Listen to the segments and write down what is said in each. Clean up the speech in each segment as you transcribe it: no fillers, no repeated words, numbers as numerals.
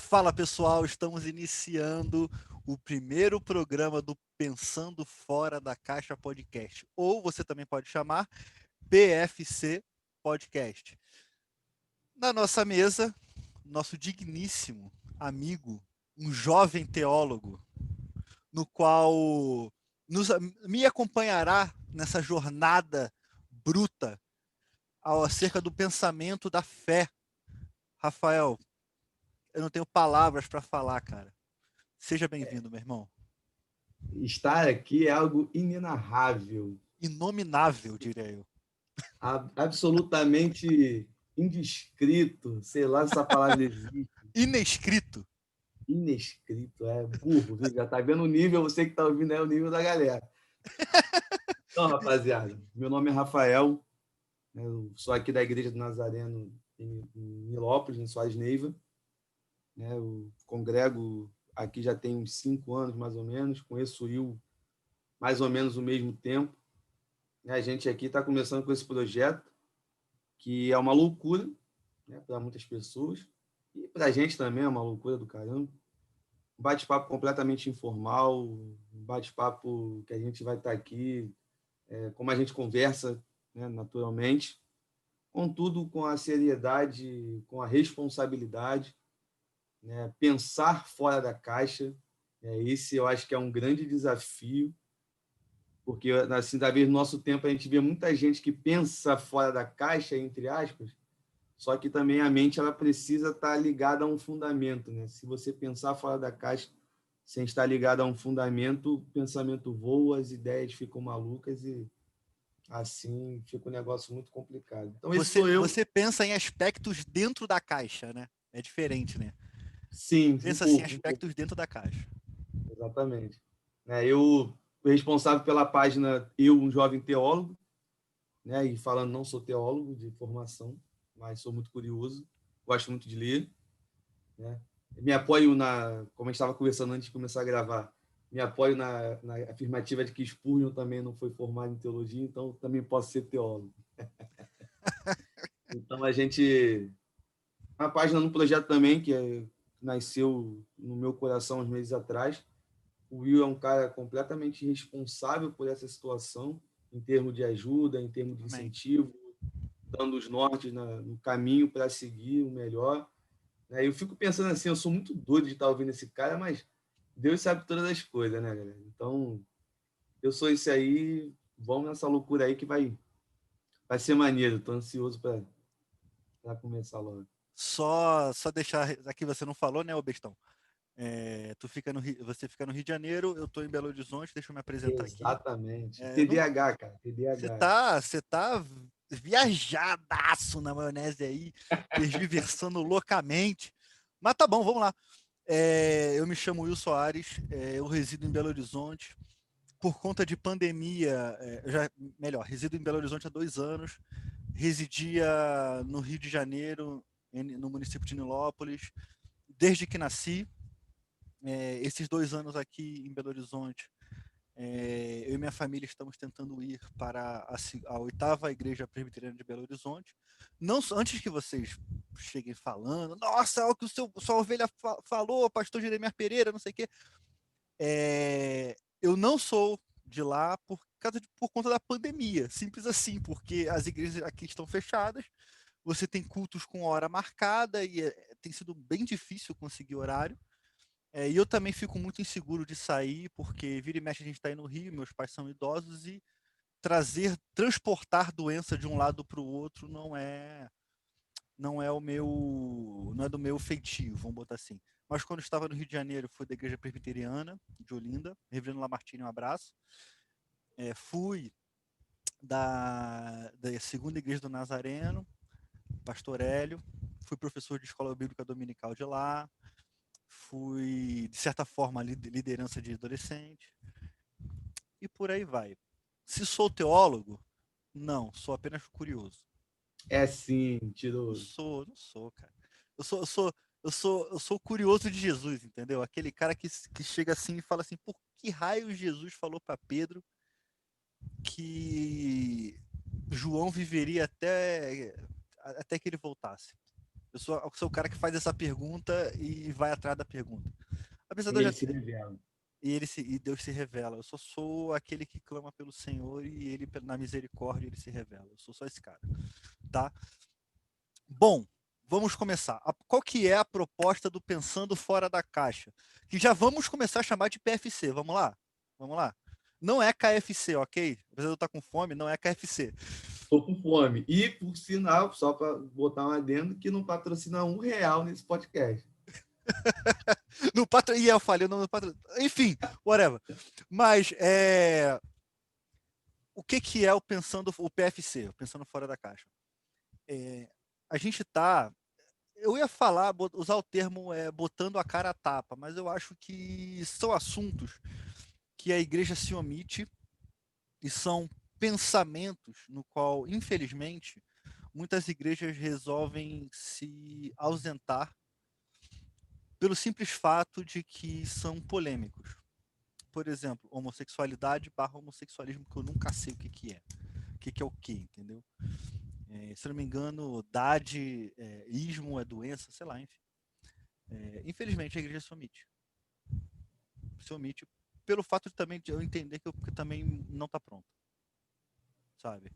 Fala pessoal, estamos iniciando o primeiro programa do Pensando Fora da Caixa Podcast, ou você também pode chamar PFC Podcast. Na nossa mesa, nosso digníssimo amigo, um jovem teólogo, no qual me acompanhará nessa jornada bruta acerca do pensamento da fé. Rafael, eu não tenho palavras para falar, cara. Seja bem-vindo, meu irmão. Estar aqui é algo inenarrável, Inominável, diria eu. absolutamente indescrito, sei lá se essa palavra existe, Inescrito. inescrito, é burro, viu? Já tá vendo o nível, você que tá ouvindo é o nível da galera. Então, rapaziada, meu nome é Rafael, né? Eu sou aqui da Igreja do Nazareno em Nilópolis, em Soares Neiva, né? Eu congrego aqui já tem uns 5 anos, mais ou menos, conheço o Will mais ou menos o mesmo tempo, né? A gente aqui está começando com esse projeto, que é uma loucura, né, para muitas pessoas, e para a gente também é uma loucura do caramba. Um bate-papo completamente informal, um bate-papo que a gente vai estar aqui, como a gente conversa, né, naturalmente, contudo com a seriedade, com a responsabilidade, né, pensar fora da caixa. Esse eu acho que é um grande desafio, porque assim, talvez no nosso tempo a gente vê muita gente que pensa fora da caixa, entre aspas. Só que também a mente ela precisa estar ligada a um fundamento, né? Se você pensar fora da caixa, sem estar ligado a um fundamento, o pensamento voa, as ideias ficam malucas e assim fica um negócio muito complicado. Então esse Você, sou eu, você pensa em aspectos dentro da caixa, né? É diferente, né? sim, Pensa assim, um pouco, aspectos dentro da caixa. exatamente. Eu responsável pela página Eu, um jovem teólogo, né? E falando não sou teólogo de formação, mas sou muito curioso, gosto muito de ler, né? Me apoio como a gente estava conversando antes de começar a gravar, me apoio na afirmativa de que Spurgeon também não foi formado em teologia, então também posso ser teólogo. Então a gente, uma página no projeto também nasceu no meu coração uns meses atrás. O Will é um cara completamente responsável por essa situação, em termos de ajuda, em termos de Amém. incentivo, dando os nortes no caminho para seguir o melhor. Eu fico pensando assim, eu sou muito doido de estar ouvindo esse cara, mas Deus sabe todas as coisas, né, galera? Então, eu sou esse aí, vamos nessa loucura aí que vai ser maneiro. Tô ansioso para começar logo. Só deixar aqui, você não falou, né, ô bestão? Você fica no Rio de Janeiro, eu estou em Belo Horizonte, deixa eu me apresentar aqui. Exatamente. Não, TDAH, cara, você TDAH. tá, você tá viajadaço na maionese aí, tergiversando loucamente. Mas tá bom, vamos lá. Eu me chamo Will Soares, eu resido em Belo Horizonte. Por conta de pandemia, resido em Belo Horizonte há 2 anos, residia no Rio de Janeiro, no município de Nilópolis, desde que nasci. Esses 2 anos aqui em Belo Horizonte, eu e minha família estamos tentando ir para a oitava igreja presbiteriana de Belo Horizonte. Não antes que vocês cheguem falando, nossa, é o que sua ovelha falou, pastor Jeremias Pereira, não sei o quê. Eu não sou de lá por conta da pandemia, simples assim, porque as igrejas aqui estão fechadas, você tem cultos com hora marcada e tem sido bem difícil conseguir horário. E eu também fico muito inseguro de sair, porque vira e mexe a gente está aí no Rio, meus pais são idosos e transportar doença de um lado para o outro não é do meu feitio, vamos botar assim. Mas quando eu estava no Rio de Janeiro, fui da Igreja Presbiteriana de Olinda, Reverendo Lamartine, um abraço. Fui da Segunda Igreja do Nazareno, Pastor Hélio, fui professor de escola bíblica dominical de lá, fui, de certa forma, liderança de adolescente, e por aí vai. Se sou teólogo, não, sou apenas curioso. É sim, Não mentiroso. sou, não sou, cara. Eu sou curioso de Jesus, entendeu? Aquele cara que chega assim e fala assim, por que raio Jesus falou para Pedro que João viveria até que ele voltasse? Eu sou o cara que faz essa pergunta e vai atrás da pergunta. Apesar de eu Ele já se revela. e Deus se revela. Eu só sou aquele que clama pelo Senhor e ele, na misericórdia, ele se revela. Eu sou só esse cara, tá? Bom, vamos começar. Qual que é a proposta do Pensando Fora da Caixa? Que já vamos começar a chamar de PFC. Vamos lá? Vamos lá? Não é KFC, ok? Apesar de eu estar com fome, não é KFC. Tô com fome. E, por sinal, só para botar um adendo, que não patrocina R$ 1 nesse podcast. No patro... E eu falei, não, no patro... Enfim, whatever. Mas o que é o PFC, o Pensando Fora da Caixa? A gente tá. Eu ia falar, usar o termo botando a cara a tapa, mas eu acho que são assuntos que a igreja se omite e são pensamentos no qual, infelizmente, muitas igrejas resolvem se ausentar pelo simples fato de que são polêmicos. Por exemplo, homossexualidade barra homossexualismo, que eu nunca sei o que é. O que é o que, entendeu? Se eu não me engano, idade, ismo é doença, sei lá, enfim. Infelizmente, a igreja se omite. Se omite pelo fato de eu entender que eu também não está pronto, sabe?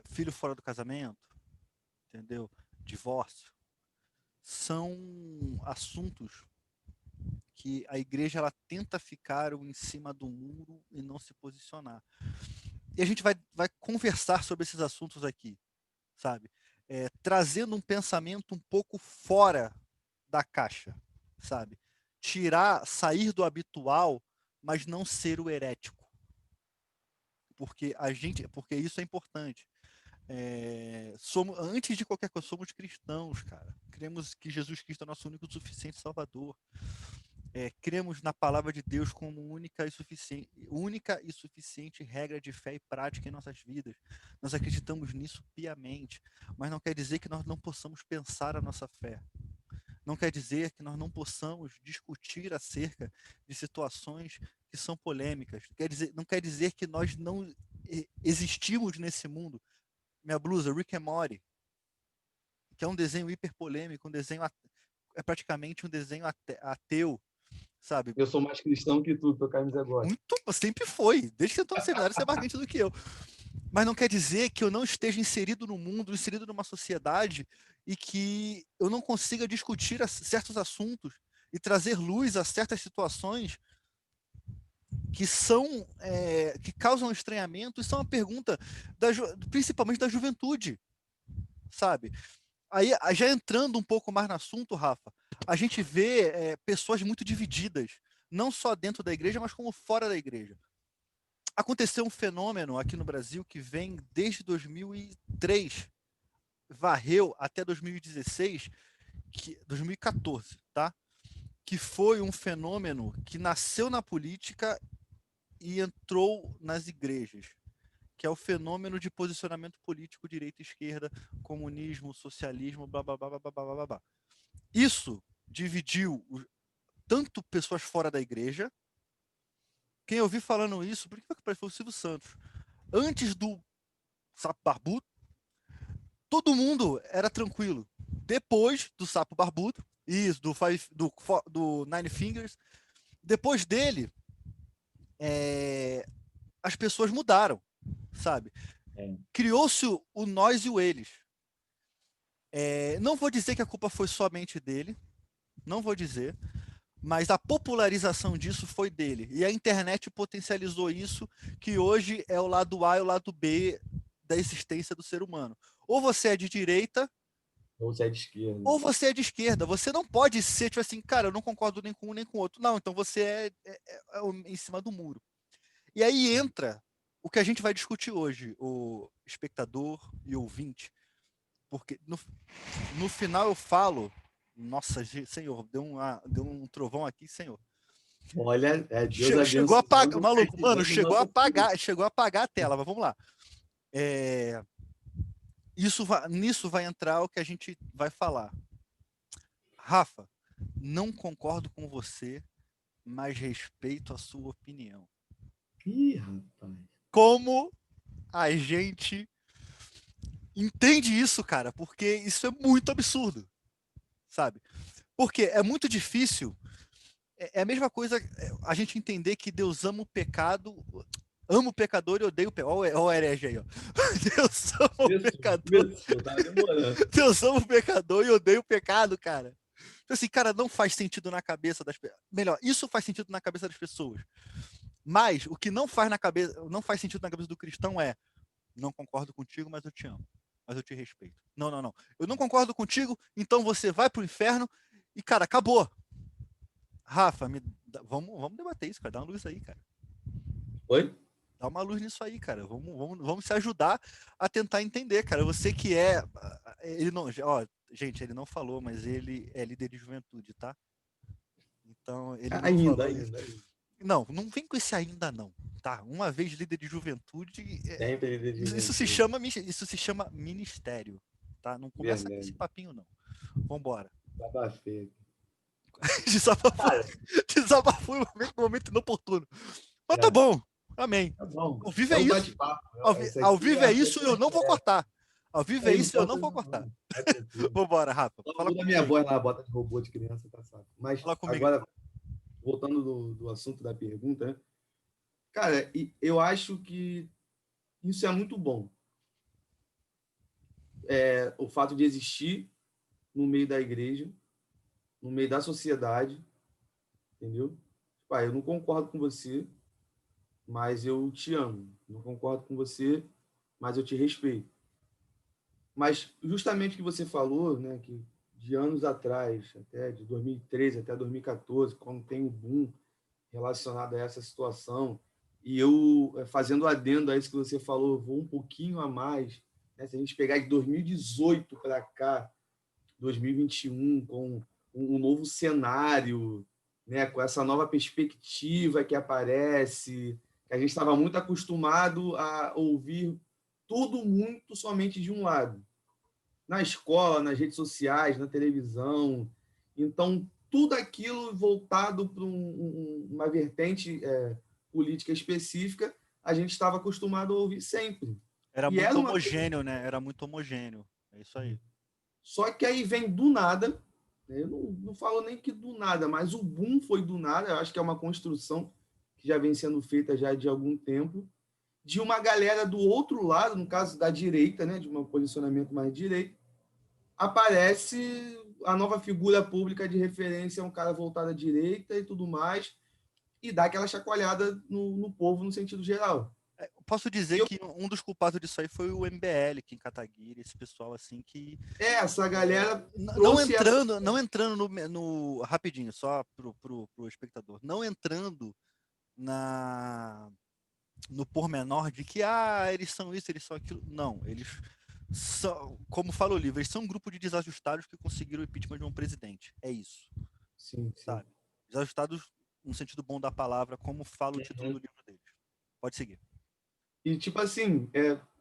Filho fora do casamento, entendeu? Divórcio. São assuntos que a igreja ela tenta ficar em cima do muro e não se posicionar. E a gente vai conversar sobre esses assuntos aqui, sabe? Trazendo um pensamento um pouco fora da caixa, sabe? Sair do habitual, mas não ser o herético. Porque isso é importante. Antes de qualquer coisa, somos cristãos, cara. Cremos que Jesus Cristo é nosso único e suficiente Salvador. Cremos na palavra de Deus como única e suficiente regra de fé e prática em nossas vidas. Nós acreditamos nisso piamente, mas não quer dizer que nós não possamos pensar a nossa fé. Não quer dizer que nós não possamos discutir acerca de situações que são polêmicas. Não quer dizer que nós não existimos nesse mundo. Minha blusa, Rick and Morty, que é um desenho hiper polêmico, é praticamente um desenho ateu, sabe? Eu sou mais cristão que tu, tua camisa agora. Sempre foi. Desde que eu estou no seminário, você é mais crente do que eu. Mas não quer dizer que eu não esteja inserido no mundo, inserido numa sociedade e que eu não consiga discutir certos assuntos e trazer luz a certas situações que causam estranhamento e são uma pergunta principalmente da juventude, sabe? Aí, já entrando um pouco mais no assunto, Rafa, a gente vê pessoas muito divididas, não só dentro da igreja, mas como fora da igreja. Aconteceu um fenômeno aqui no Brasil que vem desde 2003, varreu até 2016, 2014, tá? Que foi um fenômeno que nasceu na política e entrou nas igrejas, que é o fenômeno de posicionamento político direita e esquerda, comunismo, socialismo, blá blá blá blá blá blá blá. Isso dividiu tanto pessoas fora da igreja. Quem eu vi falando isso, por que foi o Silvio Santos? Antes do Sapo Barbudo, todo mundo era tranquilo. Depois do Sapo Barbudo, isso, do Nine Fingers, depois dele, as pessoas mudaram, sabe? Criou-se o nós e o eles. Não vou dizer que a culpa foi somente dele, não vou dizer, mas a popularização disso foi dele. E a internet potencializou isso, que hoje é o lado A e o lado B da existência do ser humano. Ou você é de direita, ou você é de esquerda. Ou você é de esquerda. Você não pode ser, tipo assim, cara, eu não concordo nem com um nem com o outro. Não, então você é em cima do muro. E aí entra o que a gente vai discutir hoje, o espectador e o ouvinte. Porque no final eu falo, nossa, Senhor, deu um trovão aqui, Senhor. Olha, Deus Chegou a apagar, maluco, mano, chegou a nossa... apagar a tela, mas vamos lá. Nisso vai entrar o que a gente vai falar. Rafa, não concordo com você, mas respeito a sua opinião. Ih, rapaz. Como a gente Entende isso, cara, porque isso é muito absurdo, sabe? Porque é muito difícil. É a mesma coisa a gente entender que Deus ama o pecador e odeia o pecador. Olha o herege aí, ó. Deus ama o pecador. Isso, tá demorando. Deus ama o pecador e odeia o pecado, cara. Então, assim, cara, não faz sentido na cabeça das pessoas. Melhor, isso faz sentido na cabeça das pessoas. Mas o que não faz sentido na cabeça do cristão é: não concordo contigo, mas eu te amo. Mas eu te respeito. Não, não, não. Eu não concordo contigo, então você vai pro inferno e, cara, acabou. Rafa, vamos debater isso, cara. Dá uma luz aí, cara. Oi? Dá uma luz nisso aí, cara. Vamos se ajudar a tentar entender, cara. Você que é. Ele não. Ó, gente, ele não falou, mas ele é líder de juventude, tá? Então, ele não falou isso. Ainda. Não, não vem com esse ainda não, tá? Uma vez líder de juventude, Sempre líder de isso se chama ministério, tá? Não começa com esse Verdade. papinho não. Vambora. Desabafei. Desabafou, Cara, desabafou em um momento inoportuno. Mas tá é, bom, amém. tá bom. Ao vivo É é um isso. bate-papo. Isso Ao aqui vivo é é isso e eu não vou cortar. Ao vivo é não isso e eu não importa vou cortar. não. Tá tranquilo. Vambora, Rafa. Só Fala muda a comigo minha aí. voz lá, bota de robô de criança, tá saco. Mas Fala comigo aí. agora, voltando do assunto da pergunta, né? Cara, eu acho que isso é muito bom. O fato de existir no meio da igreja, no meio da sociedade, entendeu? Pai, eu não concordo com você, mas eu te amo. Não concordo com você, mas eu te respeito. Mas justamente o que você falou, né, que de anos atrás, até de 2013 até 2014, quando tem o boom relacionado a essa situação, e eu fazendo adendo a isso que você falou, vou um pouquinho a mais, né, se a gente pegar de 2018 para cá, 2021, com um novo cenário, né, com essa nova perspectiva que aparece, que a gente estava muito acostumado a ouvir tudo muito somente de um lado. Na escola, nas redes sociais, na televisão. Então, tudo aquilo voltado para uma vertente política específica, a gente estava acostumado a ouvir sempre. Era E era muito uma homogêneo, né? Era muito homogêneo. É isso aí. Só que aí vem do nada, né? Eu não falo nem que do nada, mas o boom foi do nada, eu acho que é uma construção que já vem sendo feita já de algum tempo, de uma galera do outro lado, no caso da direita, né, de um posicionamento mais direito, aparece a nova figura pública de referência, um cara voltado à direita e tudo mais, e dá aquela chacoalhada no povo no sentido geral. Posso E dizer que um dos culpados disso aí foi o MBL, Kim Kataguiri, esse pessoal assim que essa galera não trouxe essa. entrando, não entrando no rapidinho, só pro espectador, não entrando na no pormenor de que eles são isso, eles são aquilo. Não, eles são, como fala o livro, eles são um grupo de desajustados que conseguiram o impeachment de um presidente. É isso, Sim, sim. sabe? Desajustados no sentido bom da palavra, como fala o título do livro deles. Pode seguir. E, tipo assim,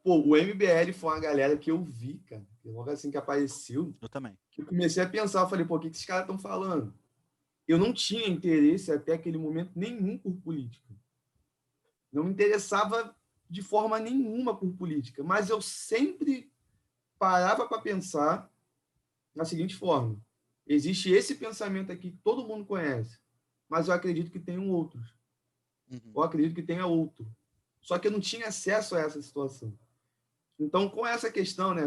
o MBL foi uma galera que eu vi, cara. Logo assim que apareceu, Eu também. que eu comecei a pensar, eu falei, pô, o que esses caras estão falando? Eu não tinha interesse até aquele momento nenhum por política. Não me interessava de forma nenhuma por política, mas eu sempre parava para pensar na seguinte forma: existe esse pensamento aqui que todo mundo conhece, mas eu acredito que tem um outro. Uhum. Eu acredito que tenha outro. Só que eu não tinha acesso a essa situação. Então, com essa questão, né,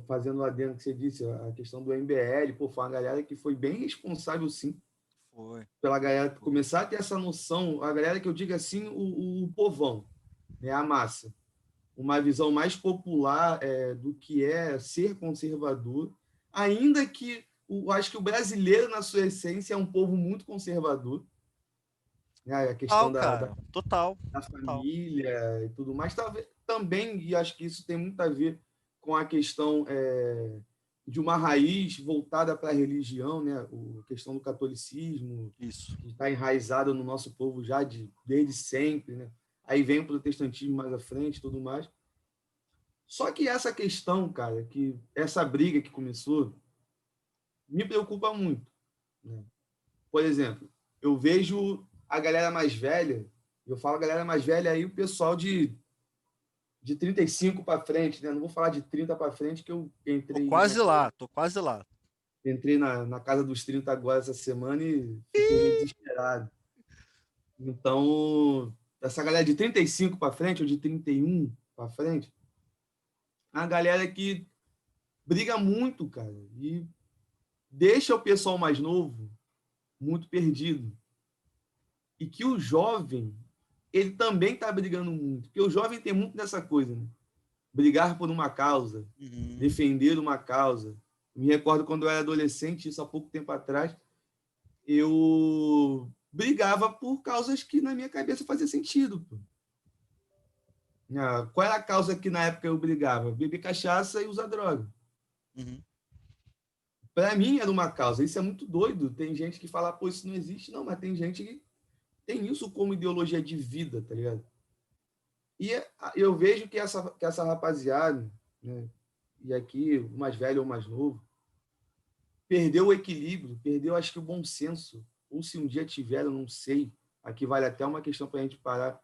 fazendo o adendo que você disse, a questão do MBL, pô, foi uma galera que foi bem responsável, sim, Foi. pela galera começar a ter essa noção, a galera que eu digo assim, o povão, né, a massa. Uma visão mais popular do que é ser conservador, ainda que acho que o brasileiro, na sua essência, é um povo muito conservador, né, a questão Cara. Total. da Total. família e tudo mais, também, e acho que isso tem muito a ver com a questão de uma raiz voltada para a religião, né? A questão do catolicismo, Isso. que está enraizada no nosso povo já desde sempre, né? Aí vem o protestantismo mais à frente e tudo mais. Só que essa questão, cara, que essa briga que começou, me preocupa muito, né? Por exemplo, eu vejo a galera mais velha, eu falo galera mais velha aí, o pessoal de de 35 para frente, né? Não vou falar de 30 para frente, que eu Tô entrei quase lá, tô quase lá. entrei na casa dos 30 agora essa semana e fiquei meio desesperado. Então, essa galera de 35 para frente, ou de 31 para frente, é uma galera que briga muito, cara, e deixa o pessoal mais novo muito perdido. E que o jovem, ele também está brigando muito. Porque o jovem tem muito dessa coisa, né? Brigar por uma causa, Uhum. defender uma causa. Me recordo quando eu era adolescente, isso há pouco tempo atrás, eu brigava por causas que na minha cabeça fazia sentido. Pô. Qual era a causa que na época eu brigava? Beber cachaça e usar droga. Uhum. Para mim era uma causa. Isso é muito doido. Tem gente que fala, pô, isso não existe. Não, mas tem gente que tem isso como ideologia de vida, tá ligado? E eu vejo que essa rapaziada, né, e aqui, o mais velho ou o mais novo, perdeu o equilíbrio, perdeu, acho que, o bom senso. Ou se um dia tiver, eu não sei. Aqui vale até uma questão para a gente parar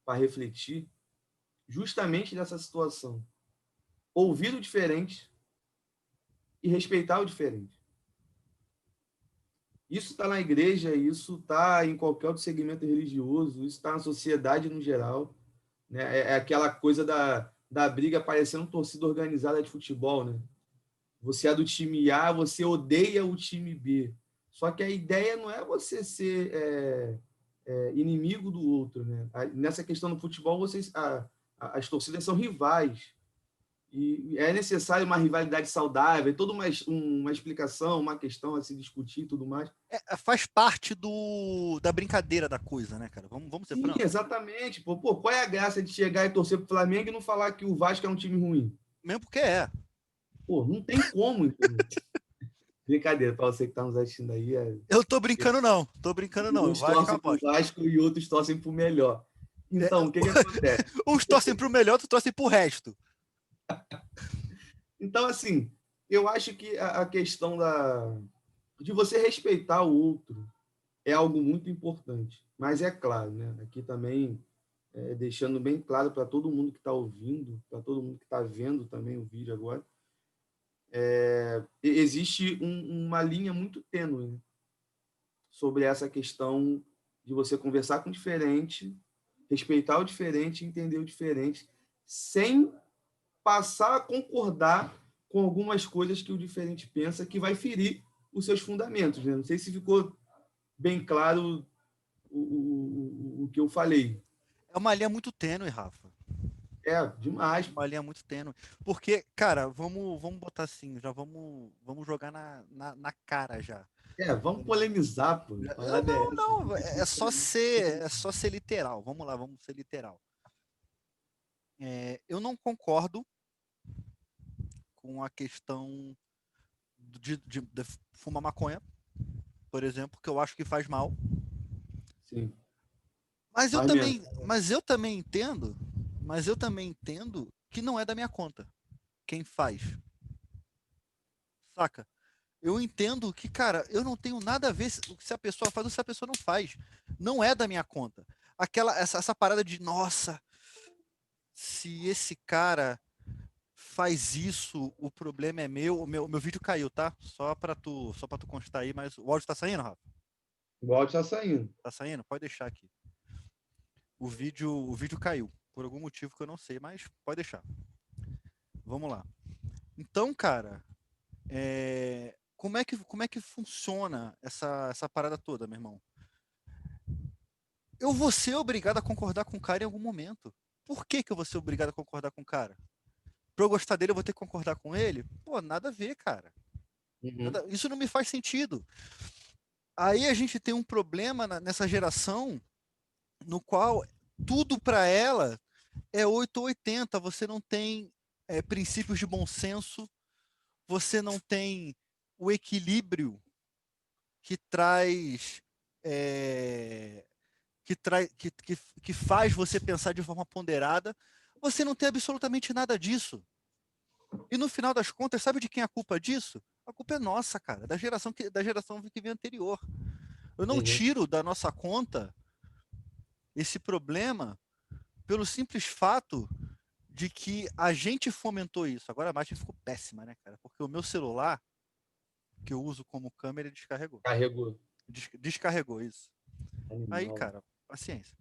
para refletir, justamente nessa situação. Ouvir o diferente e respeitar o diferente. Isso está na igreja, isso está em qualquer outro segmento religioso, isso está na sociedade no geral. Né? É aquela coisa da briga parecendo torcida organizada de futebol, né? Você é do time A, você odeia o time B. Só que a ideia não é você ser inimigo do outro, né? Nessa questão do futebol, as torcidas são rivais. E é necessário uma rivalidade saudável, toda uma explicação, uma questão a se discutir e tudo mais. Faz parte da brincadeira da coisa, né, cara? Vamos ser Sim, francos. exatamente. Pô, qual é a graça de chegar e torcer pro Flamengo e não falar que o Vasco é um time ruim? Mesmo porque é. Pô, não tem como, entendeu? Brincadeira, para você que está nos assistindo aí. Eu tô brincando, não. Tô brincando, não. Eu Uns vou acho que eu torcem para o aposto. Vasco e outros torcem para o melhor. É, Então, o que acontece? uns torcem pro melhor, outros torcem pro resto. Então, assim, eu acho que a questão de você respeitar o outro é algo muito importante. Mas é claro, né? Aqui também, deixando bem claro para todo mundo que está ouvindo, para todo mundo que está vendo também o vídeo agora, existe uma linha muito tênue, né, sobre essa questão de você conversar com o diferente, respeitar o diferente, entender o diferente, sem passar a concordar com algumas coisas que o diferente pensa que vai ferir os seus fundamentos. Né? Não sei se ficou bem claro o que eu falei. É uma linha muito tênue, Rafa. É, demais. Uma linha muito tênue. Porque, cara, vamos botar assim, já vamos jogar na cara já. Vamos polemizar, pô. A parada é essa. Não, é só ser literal. Vamos lá, vamos ser literal. Eu não concordo com a questão de fumar maconha, por exemplo, que eu acho que faz mal. Sim, Mas eu faz mesmo. também, mas eu também entendo, mas eu também entendo que não é da minha conta quem faz, saca? Eu entendo que, cara, eu não tenho nada a ver se a pessoa faz ou se a pessoa não faz. Não é da minha conta. Essa parada de, nossa, se esse cara faz isso, o problema é meu. O meu vídeo caiu, tá? Só pra tu constar aí, mas o áudio tá saindo, Rafa? O áudio está saindo. Tá saindo? Pode deixar aqui. O vídeo caiu, por algum motivo que eu não sei, mas pode deixar. Vamos lá. Então, cara, como é que funciona essa parada toda, meu irmão? Eu vou ser obrigado a concordar com o cara em algum momento. Por que eu vou ser obrigado a concordar com o cara? Pra eu gostar dele, eu vou ter que concordar com ele? Pô, nada a ver, cara. Uhum. Isso não me faz sentido. Aí a gente tem um problema nessa geração no qual tudo para ela é 8 ou 80. Você não tem princípios de bom senso, você não tem o equilíbrio que traz que faz você pensar de forma ponderada. Você não tem absolutamente nada disso. E no final das contas, sabe de quem é a culpa disso? A culpa é nossa, cara, da geração que vem anterior. Eu não Uhum. tiro da nossa conta esse problema pelo simples fato de que a gente fomentou isso. Agora a imagem ficou péssima, né, cara? Porque o meu celular, que eu uso como câmera, descarregou. Carregou. Descarregou isso. Aí, Animal. cara, paciência.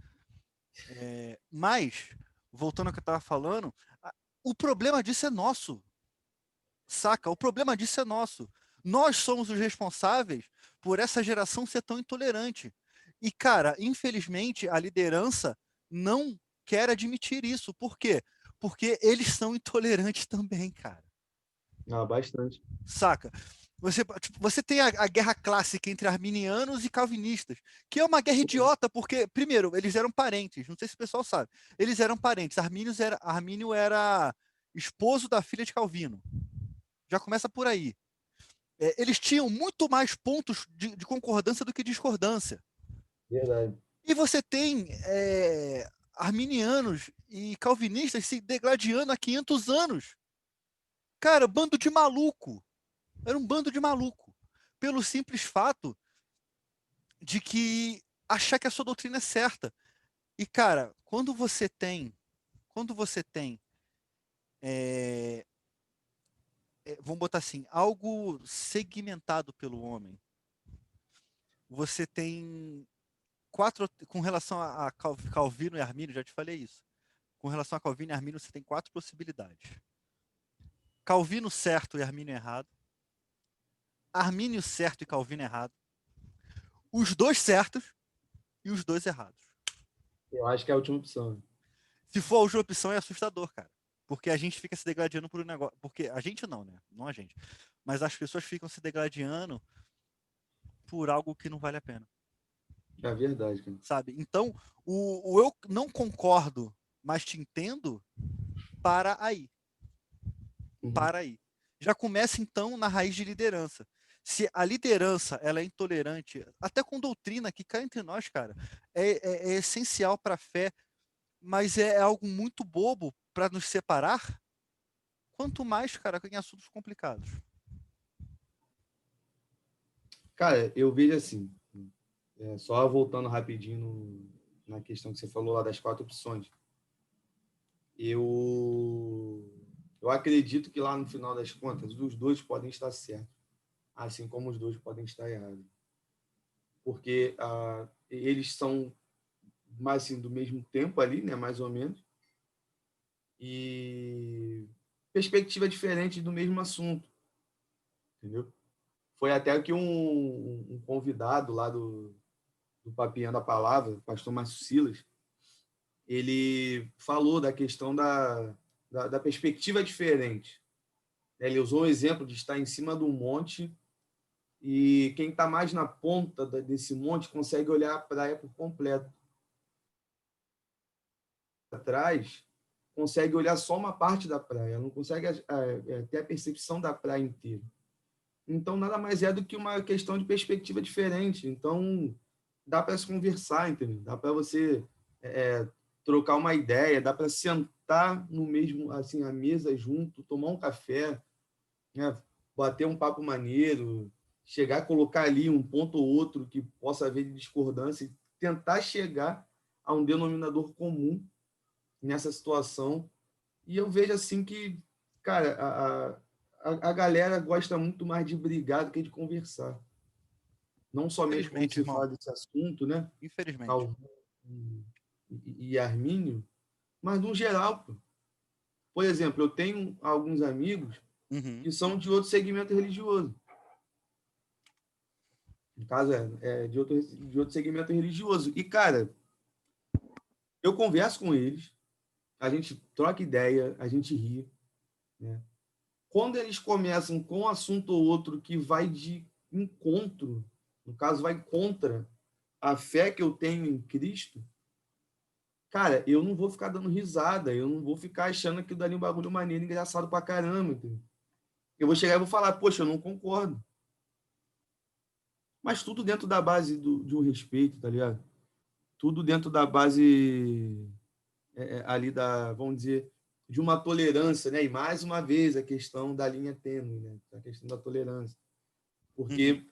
Mas, voltando ao que eu tava falando, o problema disso é nosso. Saca? O problema disso é nosso. Nós somos os responsáveis por essa geração ser tão intolerante. E, cara, infelizmente, a liderança não quer admitir isso. Por quê? Porque eles são intolerantes também, cara. Ah, bastante. Saca? Você tem a guerra clássica entre arminianos e calvinistas, que é uma guerra idiota, porque, primeiro, eles eram parentes, não sei se o pessoal sabe. Eles eram parentes. Armínio era esposo da filha de Calvino. Já começa por aí. Eles tinham muito mais pontos de concordância do que discordância. Verdade. E você tem arminianos e calvinistas se degladiando há 500 anos. Cara, bando de maluco. Era um bando de maluco. Pelo simples fato de que achar que a sua doutrina é certa. E, cara, quando você tem vamos botar assim, algo segmentado pelo homem, você tem com relação a Calvino e Armínio, já te falei isso. Com relação a Calvino e Armínio, você tem 4 possibilidades. Calvino certo e Armínio errado. Armínio certo e Calvino errado. Os dois certos e os dois errados. Eu acho que é a última opção. Se for a última opção, é assustador, cara. Porque a gente fica se degradando por um negócio. Porque a gente não, né? Não a gente. Mas as pessoas ficam se degradando por algo que não vale a pena. É verdade, cara. Sabe? Então, o eu não concordo, mas te entendo, para aí. Para aí. Já começa, então, na raiz de liderança. Se a liderança ela é intolerante, até com doutrina, que cá entre nós, cara, é essencial para a fé, mas é algo muito bobo para nos separar, quanto mais, cara, em assuntos complicados. Cara, eu vejo assim, só voltando rapidinho na questão que você falou lá das 4 opções. Eu acredito que lá no final das contas, os dois podem estar certos, assim como os dois podem estar errados. Porque eles são mais assim, do mesmo tempo ali, né, mais ou menos, e perspectiva diferente do mesmo assunto, entendeu? Foi até que um convidado lá do Papinha da Palavra, o pastor Márcio Silas, ele falou da questão da perspectiva diferente. Ele usou o exemplo de estar em cima de um monte e quem está mais na ponta desse monte consegue olhar a praia por completo. Atrás, consegue olhar só uma parte da praia, não consegue ter a percepção da praia inteira. Então, nada mais é do que uma questão de perspectiva diferente. Então, dá para se conversar, entendeu? Dá para você trocar uma ideia, dá para sentar no mesmo, assim, à mesa junto, tomar um café, né? Bater um papo maneiro, chegar a colocar ali um ponto ou outro que possa haver de discordância, e tentar chegar a um denominador comum nessa situação. E eu vejo assim que, cara, a galera gosta muito mais de brigar do que de conversar. Não somente quando Infelizmente, se irmão. fala desse assunto, né? Infelizmente. Calvino e Armínio, mas no geral. Pô. Por exemplo, eu tenho alguns amigos Uhum. que são de outro segmento religioso. No caso, de outro segmento religioso. E, cara, eu converso com eles, a gente troca ideia, a gente ri, né? Quando eles começam com um assunto ou outro que vai de encontro, no caso, vai contra a fé que eu tenho em Cristo, cara, eu não vou ficar dando risada, eu não vou ficar achando que dali um bagulho maneiro, engraçado pra caramba. Entendeu? Eu vou chegar e vou falar, poxa, eu não concordo. Mas tudo dentro da base de um respeito, tá ligado? Tudo dentro da base ali vamos dizer, de uma tolerância, né? E mais uma vez a questão da linha tênue, né? A questão da tolerância. Uhum. Porque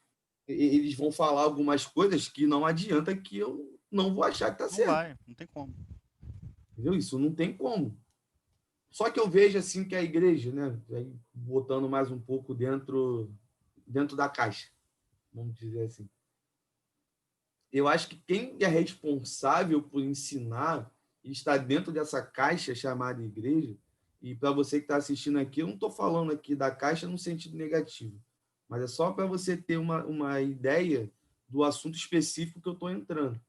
eles vão falar algumas coisas que não adianta que eu não vou achar que está Não certo. vai, não tem como. Entendeu? Isso não tem como. Só que eu vejo assim que a igreja, né, aí botando mais um pouco dentro da caixa, vamos dizer assim. Eu acho que quem é responsável por ensinar e está dentro dessa caixa chamada igreja, e para você que está assistindo aqui, eu não estou falando aqui da caixa no sentido negativo, mas é só para você ter uma ideia do assunto específico que eu estou entrando.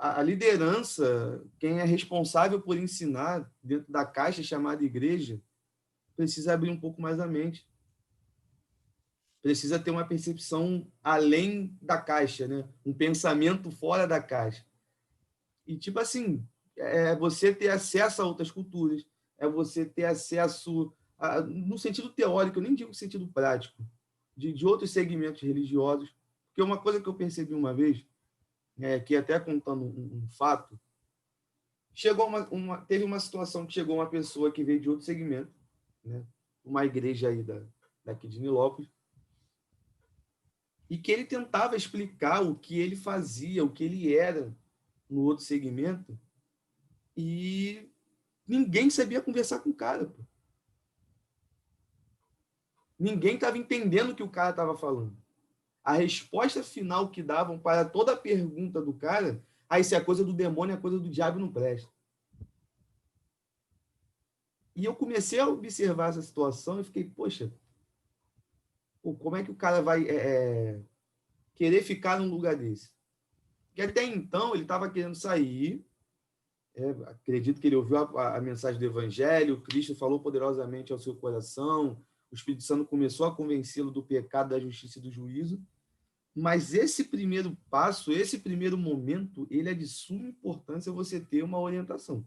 A liderança, quem é responsável por ensinar dentro da caixa chamada igreja, precisa abrir um pouco mais a mente. Precisa ter uma percepção além da caixa, né? Um pensamento fora da caixa. E, tipo assim, é você ter acesso a outras culturas, é você ter acesso, no sentido teórico, eu nem digo no sentido prático, de outros segmentos religiosos. Porque uma coisa que eu percebi uma vez, que até contando um fato, teve uma situação que chegou uma pessoa que veio de outro segmento, né? Uma igreja aí daqui de Nilópolis, e que ele tentava explicar o que ele fazia, o que ele era no outro segmento, e ninguém sabia conversar com o cara. Pô. Ninguém estava entendendo o que o cara estava falando. A resposta final que davam para toda a pergunta do cara, se é coisa do demônio, é coisa do diabo, não presta. E eu comecei a observar essa situação e fiquei, poxa, como é que o cara vai querer ficar num lugar desse? Porque até então ele estava querendo sair, acredito que ele ouviu a mensagem do Evangelho, Cristo falou poderosamente ao seu coração, o Espírito Santo começou a convencê-lo do pecado, da justiça e do juízo, mas esse primeiro passo, esse primeiro momento, ele é de suma importância você ter uma orientação,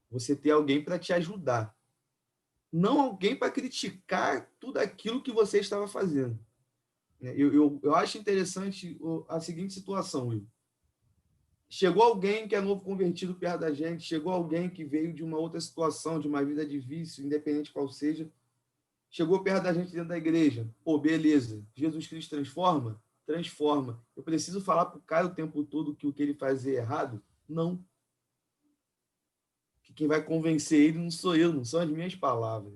você ter alguém para te ajudar, não alguém para criticar tudo aquilo que você estava fazendo. Eu acho interessante a seguinte situação, Will. Chegou alguém que é novo convertido perto da gente, chegou alguém que veio de uma outra situação, de uma vida de vício, independente qual seja, chegou perto da gente dentro da igreja. Pô, beleza. Jesus Cristo transforma? Transforma. Eu preciso falar para o cara o tempo todo que o que ele fazia é errado? Não. Que quem vai convencer ele não sou eu, não são as minhas palavras.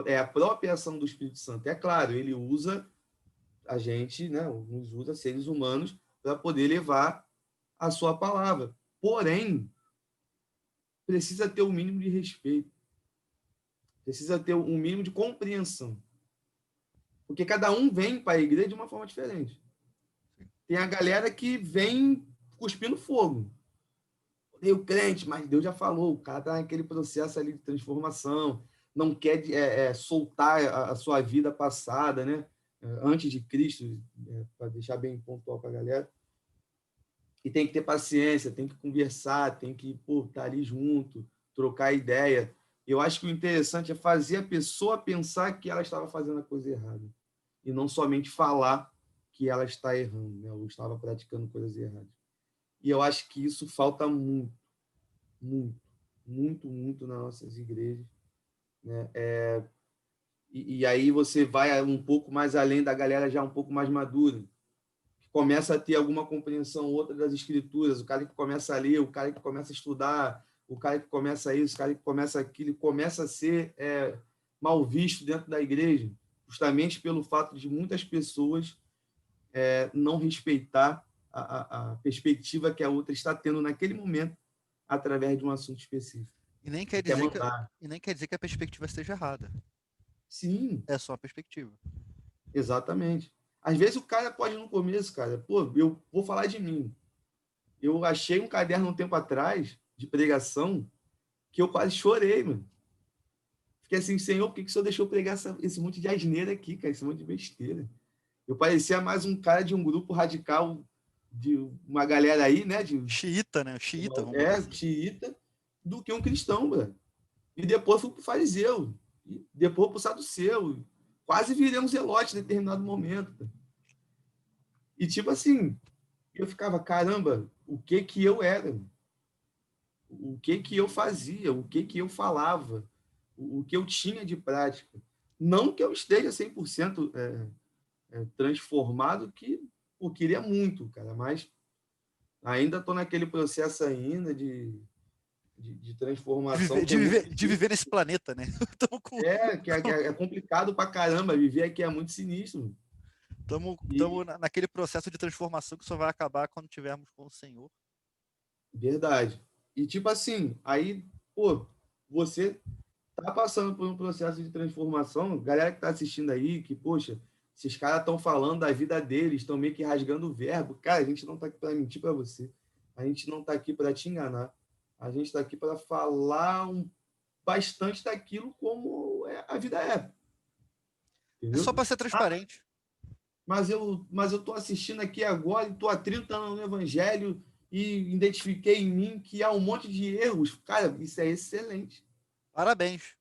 É a própria ação do Espírito Santo. É claro, ele usa a gente, né, nos usa seres humanos para poder levar a sua palavra. Porém, precisa ter um mínimo de respeito. Precisa ter um mínimo de compreensão. Porque cada um vem para a igreja de uma forma diferente. Tem a galera que vem cuspindo fogo. Eu crente, mas Deus já falou, o cara está naquele processo ali de transformação, não quer soltar a sua vida passada, né? Antes de Cristo, para deixar bem pontual para a galera. E tem que ter paciência, tem que conversar, tem que estar ali junto, trocar ideia. Eu acho que o interessante é fazer a pessoa pensar que ela estava fazendo a coisa errada e não somente falar que ela está errando, né? Ou estava praticando coisas erradas. E eu acho que isso falta muito, muito, muito, muito nas nossas igrejas, né? E aí você vai um pouco mais além da galera já um pouco mais madura, que começa a ter alguma compreensão outra das escrituras, o cara que começa a ler, o cara que começa a estudar, o cara que começa isso, o cara que começa aquilo, começa a ser mal visto dentro da igreja, justamente pelo fato de muitas pessoas não respeitar a perspectiva que a outra está tendo naquele momento através de um assunto específico. E nem quer dizer que a perspectiva esteja errada. Sim. É só a perspectiva. Exatamente. Às vezes o cara pode no começo, cara, pô, eu vou falar de mim. Eu achei um caderno um tempo atrás de pregação que eu quase chorei, mano. Fiquei assim, Senhor, por que o Senhor deixou pregar esse monte de asneira aqui, cara, esse monte de besteira? Eu parecia mais um cara de um grupo radical, de uma galera aí, né? Xiita, né? Xiita, vamos botar assim. Xiita, do que um cristão, mano. E depois fui pro fariseu, e depois pro saduceu. Quase virei um zelote em determinado momento. E tipo assim, eu ficava, caramba, o que que eu era? O que que eu fazia? O que que eu falava? O que eu tinha de prática? Não que eu esteja 100% transformado, que eu queria muito, cara, mas ainda estou naquele processo ainda de transformação. De viver nesse planeta, né? É complicado pra caramba. Viver aqui é muito sinistro. Estamos naquele processo de transformação que só vai acabar quando tivermos com o Senhor. Verdade. E tipo assim, aí, pô, você tá passando por um processo de transformação, galera que tá assistindo aí, que, poxa, esses caras estão falando da vida deles, estão meio que rasgando o verbo. Cara, a gente não tá aqui para mentir para você. A gente não tá aqui para te enganar. A gente tá aqui para falar bastante daquilo como a vida é. Entendeu? É só para ser transparente. Mas eu tô assistindo aqui agora e tô há 30 anos no Evangelho e identifiquei em mim que há um monte de erros. Cara, isso é excelente. Parabéns.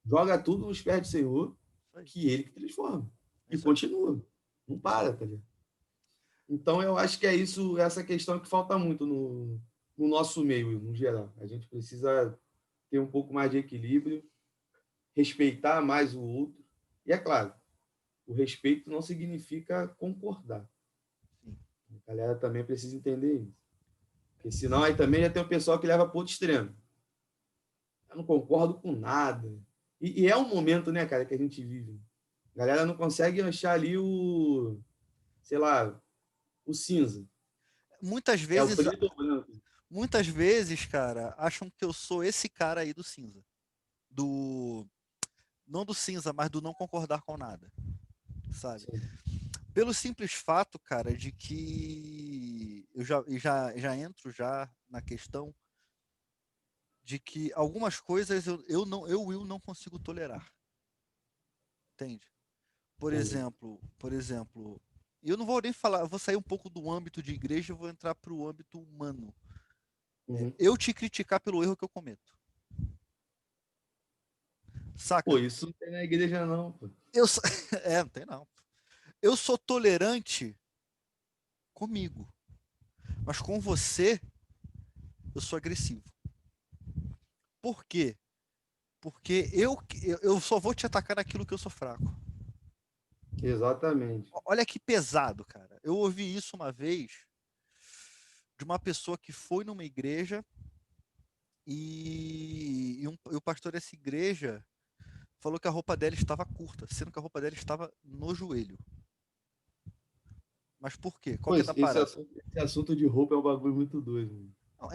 Joga tudo nos pés do Senhor, que ele que transforma. E continua. Não para, tá ligado? Então, eu acho que é isso, essa questão que falta muito no nosso meio, no geral. A gente precisa ter um pouco mais de equilíbrio, respeitar mais o outro. E, é claro, o respeito não significa concordar. A galera também precisa entender isso. Porque senão aí também já tem o pessoal que leva para outro extremo. Eu não concordo com nada. E é um momento, né, cara, que a gente vive. A galera não consegue achar ali sei lá, o cinza. Muitas vezes, é o preto ou branco. Muitas vezes, cara, acham que eu sou esse cara aí do cinza. Não do cinza, mas do não concordar com nada. Sabe? Sim. Pelo simples fato, cara, de que eu já entro já na questão de que algumas coisas eu não consigo tolerar. Entende? Por exemplo, eu não vou nem falar, eu vou sair um pouco do âmbito de igreja e vou entrar para o âmbito humano. Eu te criticar pelo erro que eu cometo. Saca? Pô, isso não tem na igreja não, pô. Não tem não. Eu sou tolerante comigo, mas com você eu sou agressivo. Por quê? Porque eu só vou te atacar naquilo que eu sou fraco. Exatamente. Olha que pesado, cara. Eu ouvi isso uma vez de uma pessoa que foi numa igreja e o pastor dessa igreja falou que a roupa dela estava curta, sendo que a roupa dela estava no joelho. Mas por quê? Qual que é a parada? Esse assunto de roupa é um bagulho muito doido. Não,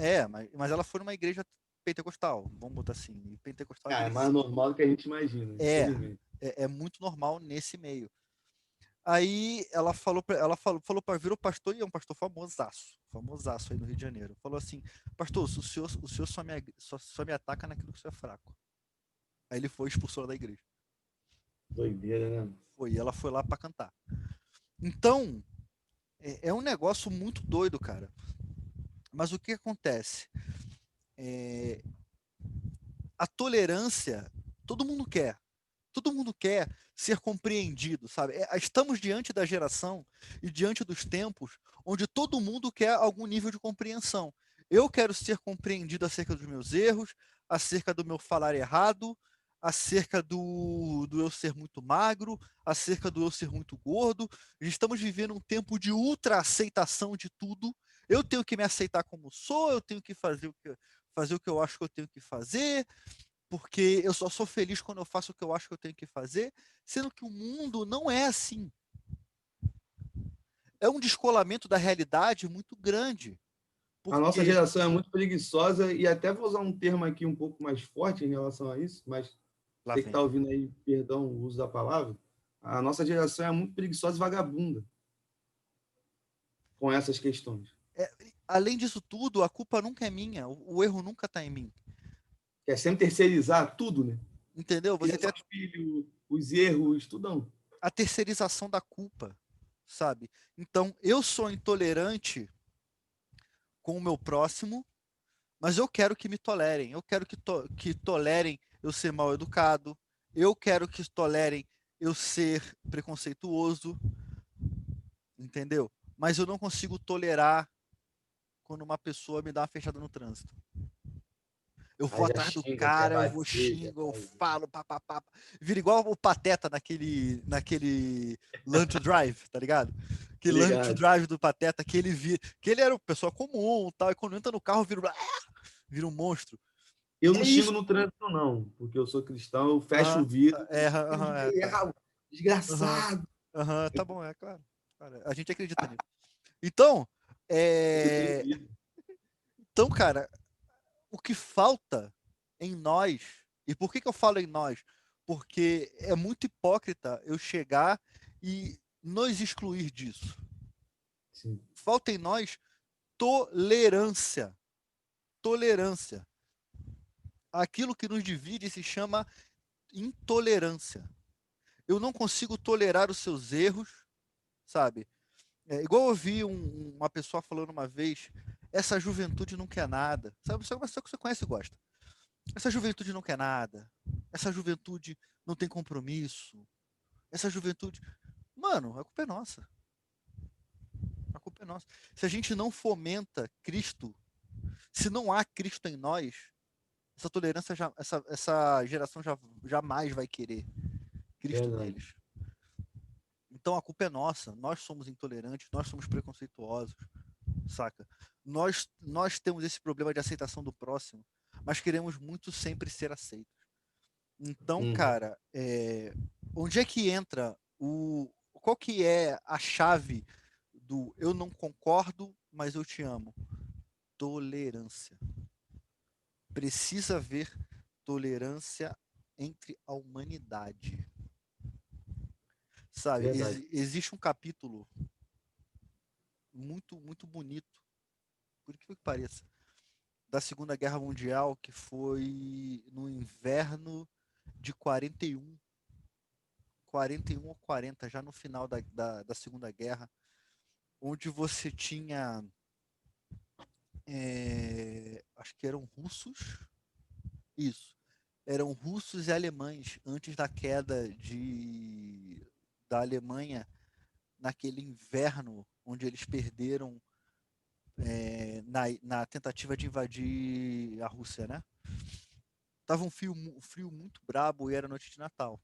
mas ela foi numa igreja pentecostal, vamos botar assim. E pentecostal é mais normal do que a gente imagina. É muito normal nesse meio. Aí ela falou para vir o pastor, e é um pastor famosaço aí no Rio de Janeiro. Falou assim: pastor, o senhor só me ataca naquilo que o senhor é fraco. Aí ele foi expulsor da igreja. Doideira, né? Ela foi lá para cantar. Então, é um negócio muito doido, cara. Mas o que acontece? A tolerância, todo mundo quer. Todo mundo quer ser compreendido, sabe? Estamos diante da geração e diante dos tempos onde todo mundo quer algum nível de compreensão. Eu quero ser compreendido acerca dos meus erros, acerca do meu falar errado, acerca do eu ser muito magro, acerca do eu ser muito gordo. Estamos vivendo um tempo de ultra aceitação de tudo. Eu tenho que me aceitar como sou, eu tenho que fazer o que eu acho que eu tenho que fazer, porque eu só sou feliz quando eu faço o que eu acho que eu tenho que fazer, sendo que o mundo não é assim. É um descolamento da realidade muito grande. A nossa geração é muito preguiçosa, e até vou usar um termo aqui um pouco mais forte em relação a isso, mas você que está ouvindo aí, perdão o uso da palavra, a nossa geração é muito preguiçosa e vagabunda com essas questões. Além disso tudo, a culpa nunca é minha, o erro nunca está em mim. Quer sempre terceirizar tudo, né? Entendeu? Você tem filho, os erros, tudão. A terceirização da culpa, sabe? Então, eu sou intolerante com o meu próximo, mas eu quero que me tolerem. Eu quero que tolerem eu ser mal educado. Eu quero que tolerem eu ser preconceituoso. Entendeu? Mas eu não consigo tolerar quando uma pessoa me dá uma fechada no trânsito. Eu vou atrás do cara, eu vou xingo, eu falo, papapá. Vira igual o Pateta naquele Learn to Drive, tá ligado? Aquele Learn to Drive do Pateta, que ele era uma pessoa comum, tal, e quando entra no carro vira um monstro. Eu não É xingo isso. no trânsito, não, porque eu sou cristão, eu fecho o vidro, Tá. desgraçado. Tá bom, é claro. Cara, a gente acredita nisso. Então, Eu tenho é... vidro. então, cara, o que falta em nós, e por que que eu falo em nós? Porque é muito hipócrita eu chegar e nos excluir disso. Sim, Falta em nós tolerância. Tolerância. Aquilo que nos divide se chama intolerância. Eu não consigo tolerar os seus erros, sabe? É, igual eu ouvi uma pessoa falando uma vez, essa juventude não quer nada. Sabe, isso é uma pessoa que você conhece e gosta. Essa juventude não quer nada. Essa juventude não tem compromisso. Essa juventude. Mano, a culpa é nossa. A culpa é nossa. Se a gente não fomenta Cristo, se não há Cristo em nós, essa tolerância, essa geração jamais vai querer Cristo verdade. neles. Então a culpa é nossa. Nós somos intolerantes, nós somos preconceituosos, saca? Nós temos esse problema de aceitação do próximo, mas queremos muito sempre ser aceitos. Então, Uhum. cara, onde é que entra qual que é a chave do eu não concordo, mas eu te amo? Tolerância. Precisa haver tolerância entre a humanidade. Sabe, Verdade. existe um capítulo muito, muito bonito, por incrível que pareça, da Segunda Guerra Mundial, que foi no inverno de 41 ou 40, já no final da Segunda Guerra, onde você tinha, acho que eram russos, isso, eram russos e alemães antes da queda da Alemanha naquele inverno onde eles perderam na tentativa de invadir a Rússia, né? Tava um frio muito brabo e era noite de Natal.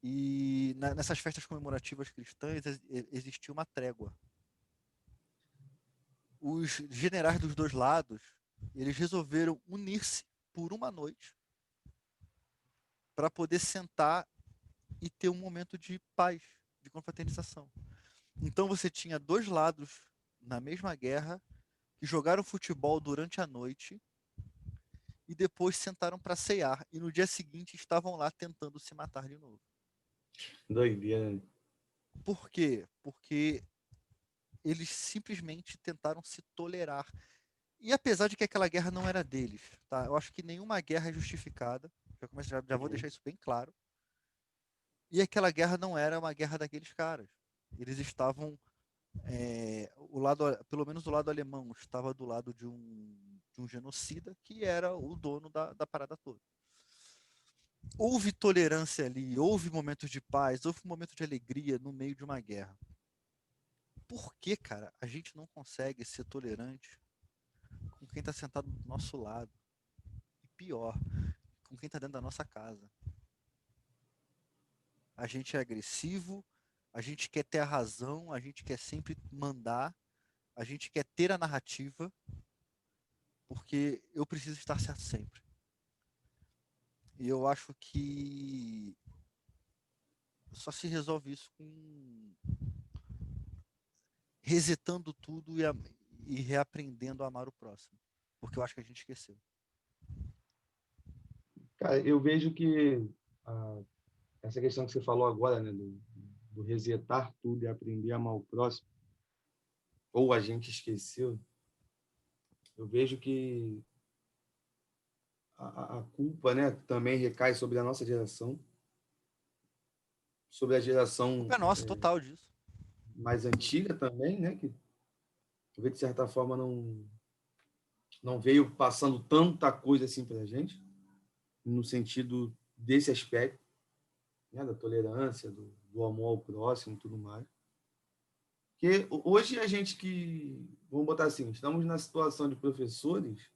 E nessas festas comemorativas cristãs existia uma trégua. Os generais dos dois lados, eles resolveram unir-se por uma noite para poder sentar e ter um momento de paz, de confraternização. Então você tinha dois lados na mesma guerra que jogaram futebol durante a noite e depois sentaram para cear e no dia seguinte estavam lá tentando se matar de novo. Doideira, né? Por quê? Porque eles simplesmente tentaram se tolerar. E apesar de que aquela guerra não era deles, tá? Eu acho que nenhuma guerra é justificada. Já vou Uhum. deixar isso bem claro. E aquela guerra não era uma guerra daqueles caras. Eles estavam, pelo menos o lado alemão, estava do lado de um genocida que era o dono da parada toda. Houve tolerância ali, houve momentos de paz, houve um momento de alegria no meio de uma guerra. Por que, cara, a gente não consegue ser tolerante com quem está sentado do nosso lado? E pior, com quem está dentro da nossa casa. A gente é agressivo, a gente quer ter a razão, a gente quer sempre mandar, a gente quer ter a narrativa, porque eu preciso estar certo sempre. E eu acho que só se resolve isso com resetando tudo e reaprendendo a amar o próximo. Porque eu acho que a gente esqueceu. Cara, eu vejo que essa questão que você falou agora, né, do resetar tudo e aprender a amar o próximo, ou a gente esqueceu, eu vejo que a culpa, né, também recai sobre a nossa geração, sobre a A culpa geração é nossa, total disso. mais antiga também, né, que de certa forma não veio passando tanta coisa assim para a gente, no sentido desse aspecto, né, da tolerância, do amor ao próximo e tudo mais. Porque hoje a gente vamos botar assim, estamos na situação de professores,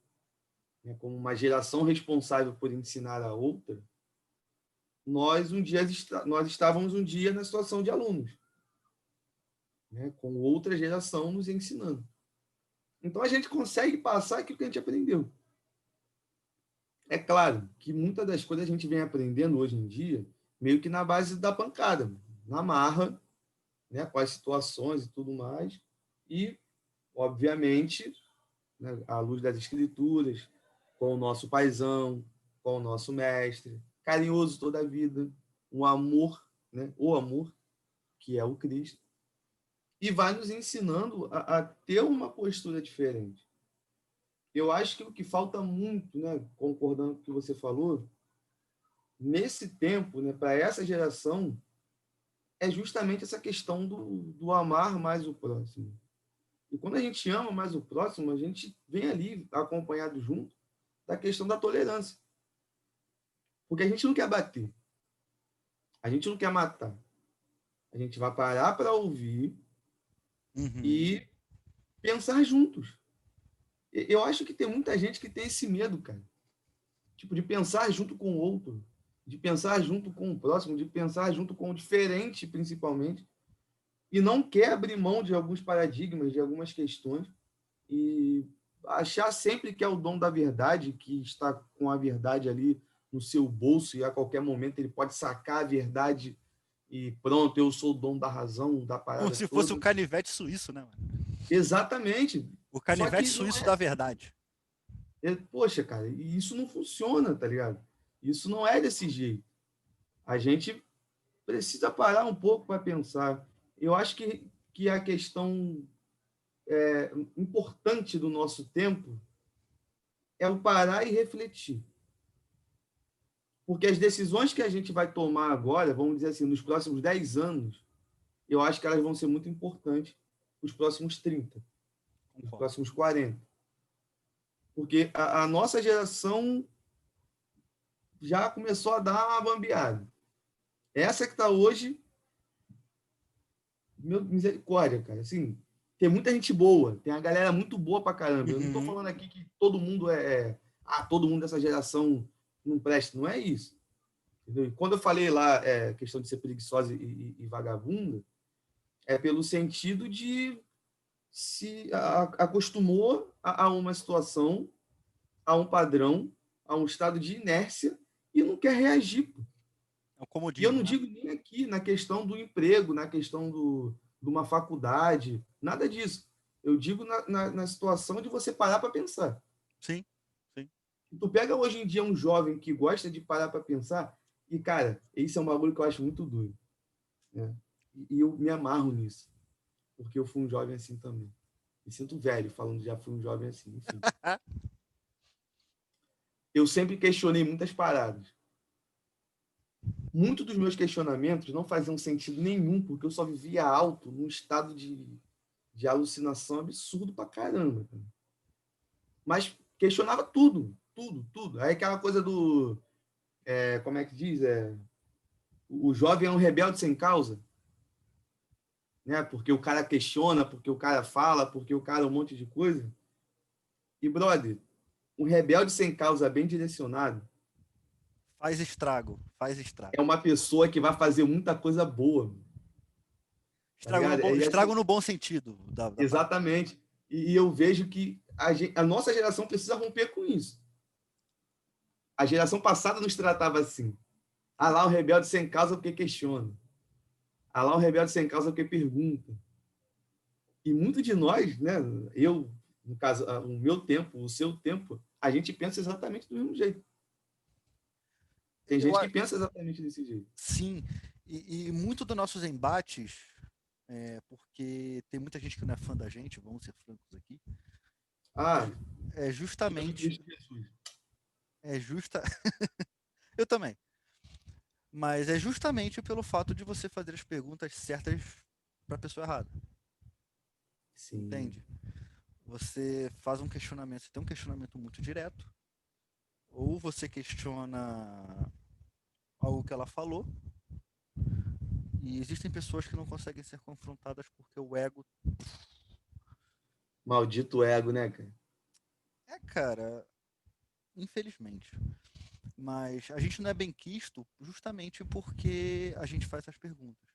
né, como uma geração responsável por ensinar a outra, nós estávamos um dia na situação de alunos, né, com outra geração nos ensinando. Então a gente consegue passar aquilo que a gente aprendeu. É claro que muitas das coisas a gente vem aprendendo hoje em dia meio que na base da pancada, na marra, né, com as situações e tudo mais, e, obviamente, né, à luz das escrituras, com o nosso paizão, com o nosso mestre, carinhoso toda a vida, um amor, né, o amor, que é o Cristo, e vai nos ensinando a ter uma postura diferente. Eu acho que o que falta muito, né, concordando com o que você falou, nesse tempo, né, para essa geração, é justamente essa questão do amar mais o próximo. E quando a gente ama mais o próximo, a gente vem ali acompanhado junto da questão da tolerância. Porque a gente não quer bater, a gente não quer matar. A gente vai parar para ouvir e pensar juntos. Eu acho que tem muita gente que tem esse medo, cara. Tipo, de pensar junto com o outro, de pensar junto com o próximo, de pensar junto com o diferente, principalmente, e não quer abrir mão de alguns paradigmas, de algumas questões, e achar sempre que é o dom da verdade, que está com a verdade ali no seu bolso e a qualquer momento ele pode sacar a verdade e pronto, eu sou o dono da razão, da Como parada se fosse o toda. canivete suíço, né, mano? Exatamente. O Só canivete que não suíço é. da verdade. Poxa, cara, e isso não funciona, tá ligado? Isso não é desse jeito. A gente precisa parar um pouco para pensar. Eu acho que a questão importante do nosso tempo é o parar e refletir. Porque as decisões que a gente vai tomar agora, vamos dizer assim, nos próximos 10 anos, eu acho que elas vão ser muito importantes nos próximos 30, nos Concordo. próximos 40. Porque a nossa geração já começou a dar uma bambeada. Essa que está hoje, meu, misericórdia, cara. Assim, tem muita gente boa, tem a galera muito boa pra caramba. Eu não estou falando aqui que todo mundo todo mundo dessa geração não presta. Não é isso. Entendeu? E quando eu falei lá questão de ser preguiçosa e vagabunda, é pelo sentido de se acostumou a uma situação, a um padrão, a um estado de inércia e não quer reagir. É um E eu comodismo, não né? digo nem aqui na questão do emprego, na questão de uma faculdade, nada disso. Eu digo na situação de você parar para pensar. Sim, sim. Tu pega hoje em dia um jovem que gosta de parar para pensar, e, cara, esse é um bagulho que eu acho muito doido. Né? E eu me amarro nisso, porque eu fui um jovem assim também. Me sinto velho falando que já fui um jovem assim, enfim. Eu sempre questionei muitas paradas. Muitos dos meus questionamentos não faziam sentido nenhum, porque eu só vivia alto, num estado de alucinação absurdo pra caramba. Cara. Mas questionava tudo, tudo, tudo. Aí aquela coisa do. Como é que diz? O jovem é um rebelde sem causa. Né? Porque o cara questiona, porque o cara fala, porque o cara é um monte de coisa. E, brother, um rebelde sem causa bem direcionado Faz estrago, faz é estrago. uma pessoa que vai fazer muita coisa boa. Tá ligado? Estrago Assim, no bom sentido da palavra. exatamente. E eu vejo que a nossa geração precisa romper com isso. A geração passada nos tratava assim. Ah lá, o rebelde sem causa porque questiona. Ah lá, o rebelde sem causa porque pergunta. E muito de nós, né? Eu, no caso, o meu tempo, o seu tempo, a gente pensa exatamente do mesmo jeito. Tem Eu, gente que pensa exatamente desse jeito. sim, e muito dos nossos embates, porque tem muita gente que não é fã da gente, vamos ser francos aqui, Ah, é filha do justamente, Cristo Jesus. é justa, eu também, mas é justamente pelo fato de você fazer as perguntas certas para a pessoa errada, Sim. entende? Você faz um questionamento, você tem um questionamento muito direto, ou você questiona algo que ela falou, e existem pessoas que não conseguem ser confrontadas porque o ego Maldito ego, né, cara? cara, infelizmente. Mas a gente não é bem quisto justamente porque a gente faz essas perguntas.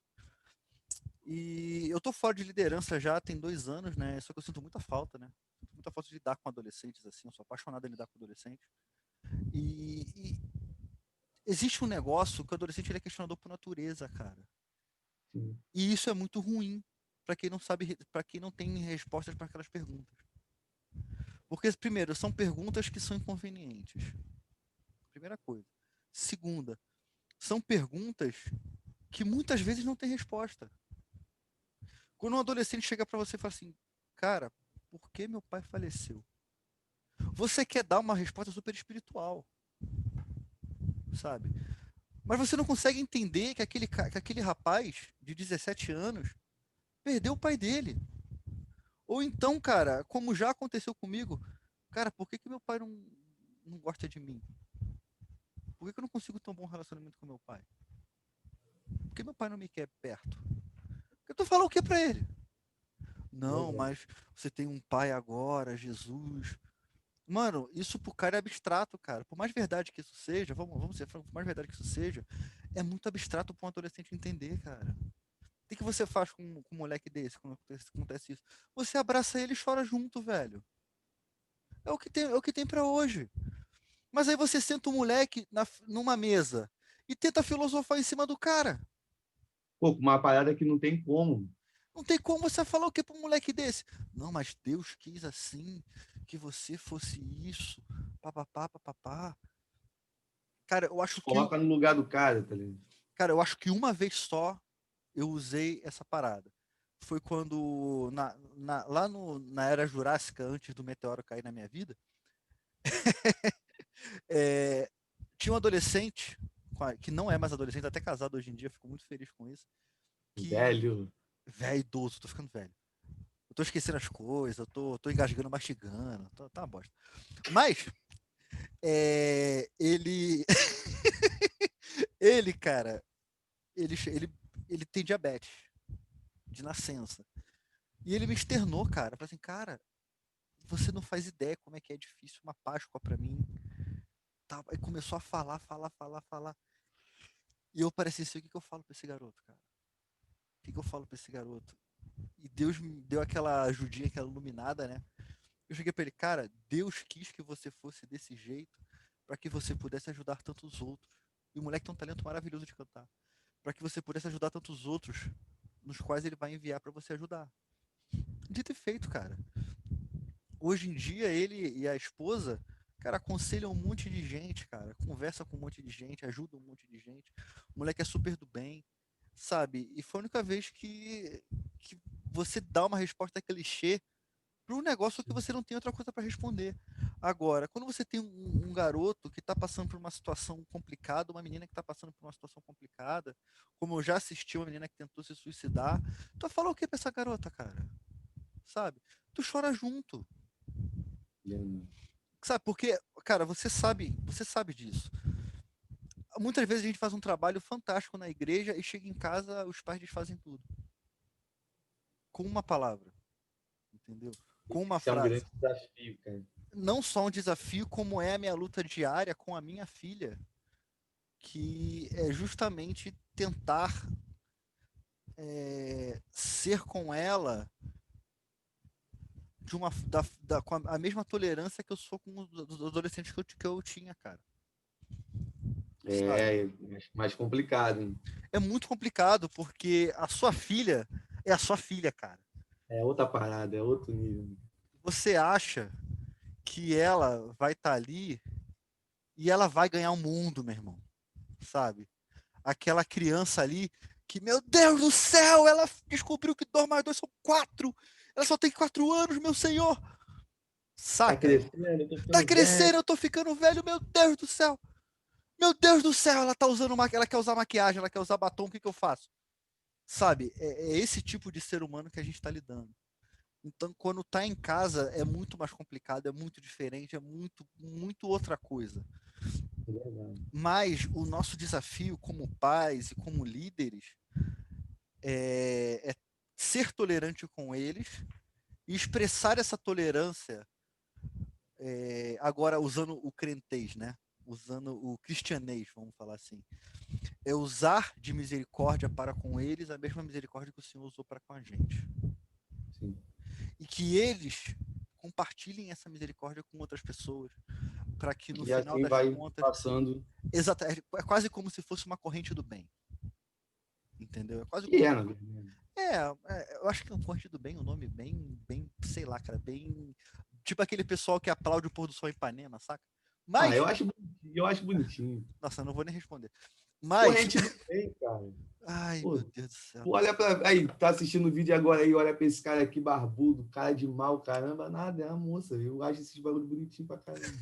E eu tô fora de liderança já tem 2 anos, né? Só que eu sinto muita falta, né? Sinto muita falta de lidar com adolescentes, assim. Eu sou apaixonado em lidar com adolescentes. E existe um negócio que o adolescente ele é questionador por natureza, cara. Sim. E isso é muito ruim para quem não sabe, para quem não tem respostas para aquelas perguntas. Porque, primeiro, são perguntas que são inconvenientes. Primeira coisa. Segunda, são perguntas que muitas vezes não têm resposta. Quando um adolescente chega para você e fala assim, cara, por que meu pai faleceu? Você quer dar uma resposta super espiritual, sabe? Mas você não consegue entender que aquele rapaz de 17 anos perdeu o pai dele. Ou então, cara, como já aconteceu comigo, cara, por que meu pai não gosta de mim? Por que eu não consigo ter um bom relacionamento com meu pai? Por que meu pai não me quer perto? Porque tu fala o que pra ele? Não, Verdade. mas você tem um pai agora, Jesus. Mano, isso pro cara é abstrato, cara. Por mais verdade que isso seja, vamos ser francos, por mais verdade que isso seja, é muito abstrato pra um adolescente entender, cara. O que você faz com um moleque desse quando acontece isso? Você abraça ele e chora junto, velho. É o que tem para hoje. Mas aí você senta o moleque numa mesa e tenta filosofar em cima do cara. Pô, uma parada que não tem como. Não tem como você falar o que para um moleque desse. Não, mas Deus quis assim, que você fosse isso, papapá, papapá. Cara, eu acho Se que, coloca no lugar do cara, tá ligado? cara, eu acho que uma vez só eu usei essa parada. Foi quando, lá na Era Jurássica, antes do meteoro cair na minha vida, é, tinha um adolescente, que não é mais adolescente, até casado hoje em dia, fico muito feliz com isso, que, Velho. velho idoso, tô ficando velho. Eu tô esquecendo as coisas, tô engasgando, mastigando, tá uma bosta. Mas, ele, ele, cara, ele tem diabetes de nascença. E ele me externou, cara, falou assim, cara, você não faz ideia como é que é difícil uma Páscoa pra mim. Tá, aí começou a falar, falar, falar, falar. E eu parecia assim, o que que eu falo pra esse garoto, cara? O que que eu falo pra esse garoto? E Deus me deu aquela ajudinha, aquela iluminada, né? Eu cheguei pra ele, cara, Deus quis que você fosse desse jeito para que você pudesse ajudar tantos outros. E o moleque tem um talento maravilhoso de cantar. Para que você pudesse ajudar tantos outros, nos quais ele vai enviar para você ajudar. Dito e feito, cara. Hoje em dia, ele e a esposa, cara, aconselham um monte de gente, cara. Conversa com um monte de gente, ajuda um monte de gente. O moleque é super do bem, sabe? E foi a única vez que você dá uma resposta clichê para um negócio que você não tem outra coisa para responder. Agora, quando você tem um garoto que está passando por uma situação complicada, uma menina que está passando por uma situação complicada, como eu já assisti uma menina que tentou se suicidar, tu fala o que pra essa garota, cara? Sabe? Tu chora junto. Sabe? Porque, cara, você sabe disso. Muitas vezes a gente faz um trabalho fantástico na igreja e chega em casa, os pais desfazem tudo. Com uma palavra, entendeu? Com uma Isso é um frase. grande desafio, cara. Não só um desafio, como é a minha luta diária com a minha filha, que é justamente tentar ser com ela com a mesma tolerância que eu sou com os adolescentes que eu tinha, cara. Sabe? É mais complicado, hein? É muito complicado, porque a sua filha é a sua filha, cara. É outra parada, é outro nível. Você acha que ela vai estar ali e ela vai ganhar o mundo, meu irmão, sabe? Aquela criança ali que, meu Deus do céu, ela descobriu que 2 mais 2 são 4. Ela só tem 4 anos, meu senhor. Tá Saca? crescendo, eu tô Tá ficando velho. crescendo, eu tô ficando velho, meu Deus do céu. Meu Deus do céu, ela tá usando ela quer usar maquiagem, ela quer usar batom, o que que eu faço? Sabe? É esse tipo de ser humano que a gente tá lidando. Então, quando tá em casa, é muito mais complicado, é muito diferente, é muito, muito outra coisa. É verdade. Mas o nosso desafio como pais e como líderes é ser tolerante com eles e expressar essa tolerância, agora usando o crentez, né? Usando o cristianês, vamos falar assim. É usar de misericórdia para com eles a mesma misericórdia que o Senhor usou para com a gente. Sim. E que eles compartilhem essa misericórdia com outras pessoas. para que no E final assim das vai contas... passando. Exato, é quase como se fosse uma corrente do bem. Entendeu? É quase Que como... é, na verdade. Eu acho que é um corte do bem, um nome bem, sei lá, cara, bem. Tipo aquele pessoal que aplaude o pôr do sol em Ipanema, saca? Ah, Mas, eu acho bonitinho. nossa, eu não vou nem responder. Mas, Corrente do bem, cara. ai, Pô, meu Deus do céu. tu olha pra. Aí, tá assistindo o vídeo agora aí, olha pra esse cara aqui, barbudo, cara de mal, caramba, nada, é uma moça. Eu acho esses bagulho bonitinho pra caramba.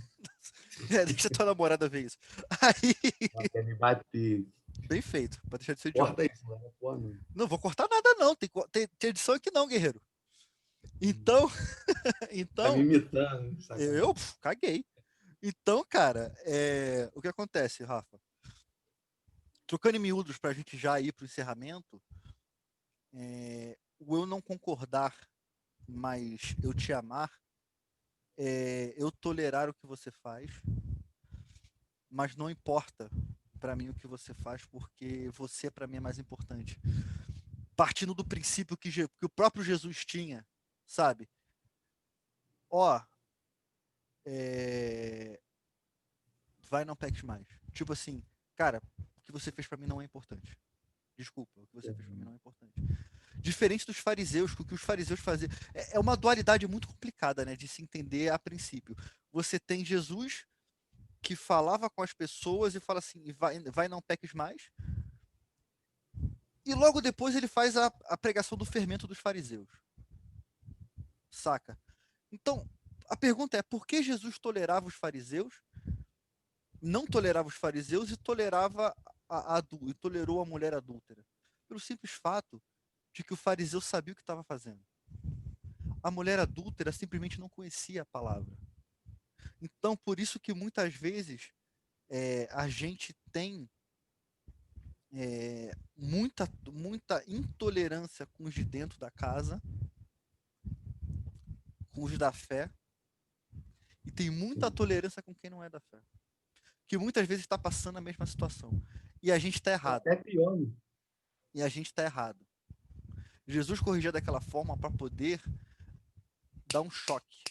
Deixa tua namorada ver isso. Aí, Ela quer me bater. bem feito, pra deixar de ser idiota. Corta isso, né? Pô, não. Não vou cortar nada, não. Tem edição aqui não, guerreiro. Então, Tá me então, imitando, eu sacanagem. caguei. Então, cara, o que acontece, Rafa? Trocando em miúdos pra gente já ir pro encerramento, o eu não concordar, mas eu te amar, eu tolerar o que você faz, mas não importa para mim o que você faz, porque você para mim é mais importante. Partindo do princípio que o próprio Jesus tinha, sabe? Ó, é, vai, não peques mais. Tipo assim, cara, o que você fez para mim não é importante. Desculpa, o que você fez para mim não é importante. Diferente dos fariseus, que o que os fariseus faziam. É uma dualidade muito complicada, né, de se entender a princípio. Você tem Jesus que falava com as pessoas e fala assim, vai não peques mais. E logo depois ele faz a pregação do fermento dos fariseus. Saca? Então, a pergunta é, por que Jesus tolerava os fariseus, não tolerava os fariseus e e tolerou a mulher adúltera? Pelo simples fato de que o fariseu sabia o que estava fazendo. A mulher adúltera simplesmente não conhecia a palavra. Então, por isso que muitas vezes a gente tem muita intolerância com os de dentro da casa, com os da fé, e tem muita Sim. tolerância com quem não é da fé, que muitas vezes está passando a mesma situação. E a gente está errado. Até pior, né? E a gente está errado. Jesus corrigia daquela forma para poder dar um choque.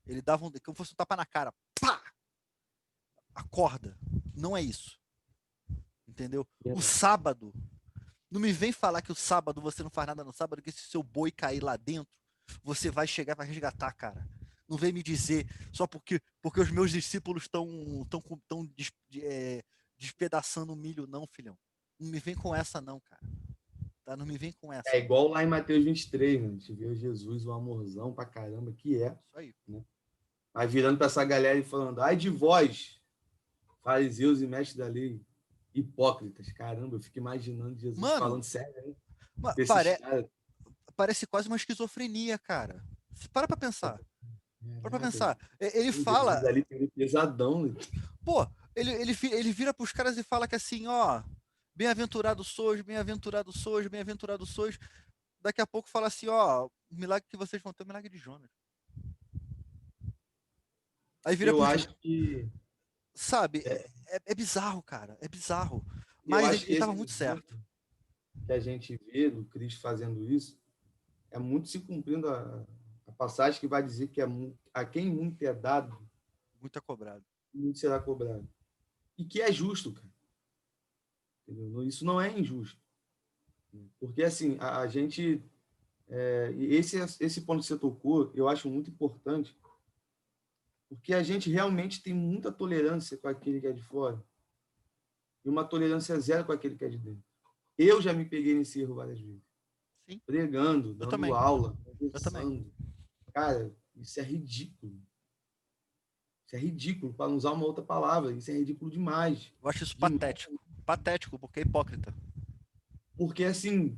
Ele dava como fosse um tapa na cara. Pá! Acorda. Não é isso. Entendeu? O sábado. Não me vem falar que o sábado você não faz nada no sábado, que se seu boi cair lá dentro, você vai chegar para resgatar, cara. Não vem me dizer só porque os meus discípulos estão despedaçando o milho, não, filhão. Não me vem com essa, não, cara. Tá? Não me vem com essa. É igual lá em Mateus 23, né? A gente vê Jesus, um amorzão pra caramba, que é. Isso aí. Né? Vai virando pra essa galera e falando: ai de vós, fariseus e mestres da lei, hipócritas. Caramba, eu fico imaginando Jesus Mano, falando sério, hein? Desses pare, caras. parece quase uma esquizofrenia, cara. Para pra pensar. Para pra Caraca, pensar. Ele fala, Jesus ali tem pesadão, né? pô, ele vira pros caras e fala que assim, ó, bem-aventurado sois, bem-aventurado sois, bem-aventurado sois. Daqui a pouco fala assim, ó, o milagre que vocês vão ter é o milagre de Jonas. Aí vira Eu pros, acho que sabe, é, é bizarro, cara, é bizarro. eu Mas acho ele que tava esse muito certo. exemplo que a gente vê do Cristo fazendo isso é muito se cumprindo a passagem que vai dizer que a quem muito é dado, Muito é cobrado. muito será cobrado. E que é justo, cara. Entendeu? Isso não é injusto. Porque, assim, a gente. Esse ponto que você tocou, eu acho muito importante, porque a gente realmente tem muita tolerância com aquele que é de fora e uma tolerância zero com aquele que é de dentro. Eu já me peguei nesse erro várias vezes. Sim, Pregando, eu dando também. aula, Eu também. conversando. Cara, isso é ridículo. Isso é ridículo, para não usar uma outra palavra. Isso é ridículo demais. Eu acho isso Demais. patético. Patético, porque é hipócrita. Porque, assim,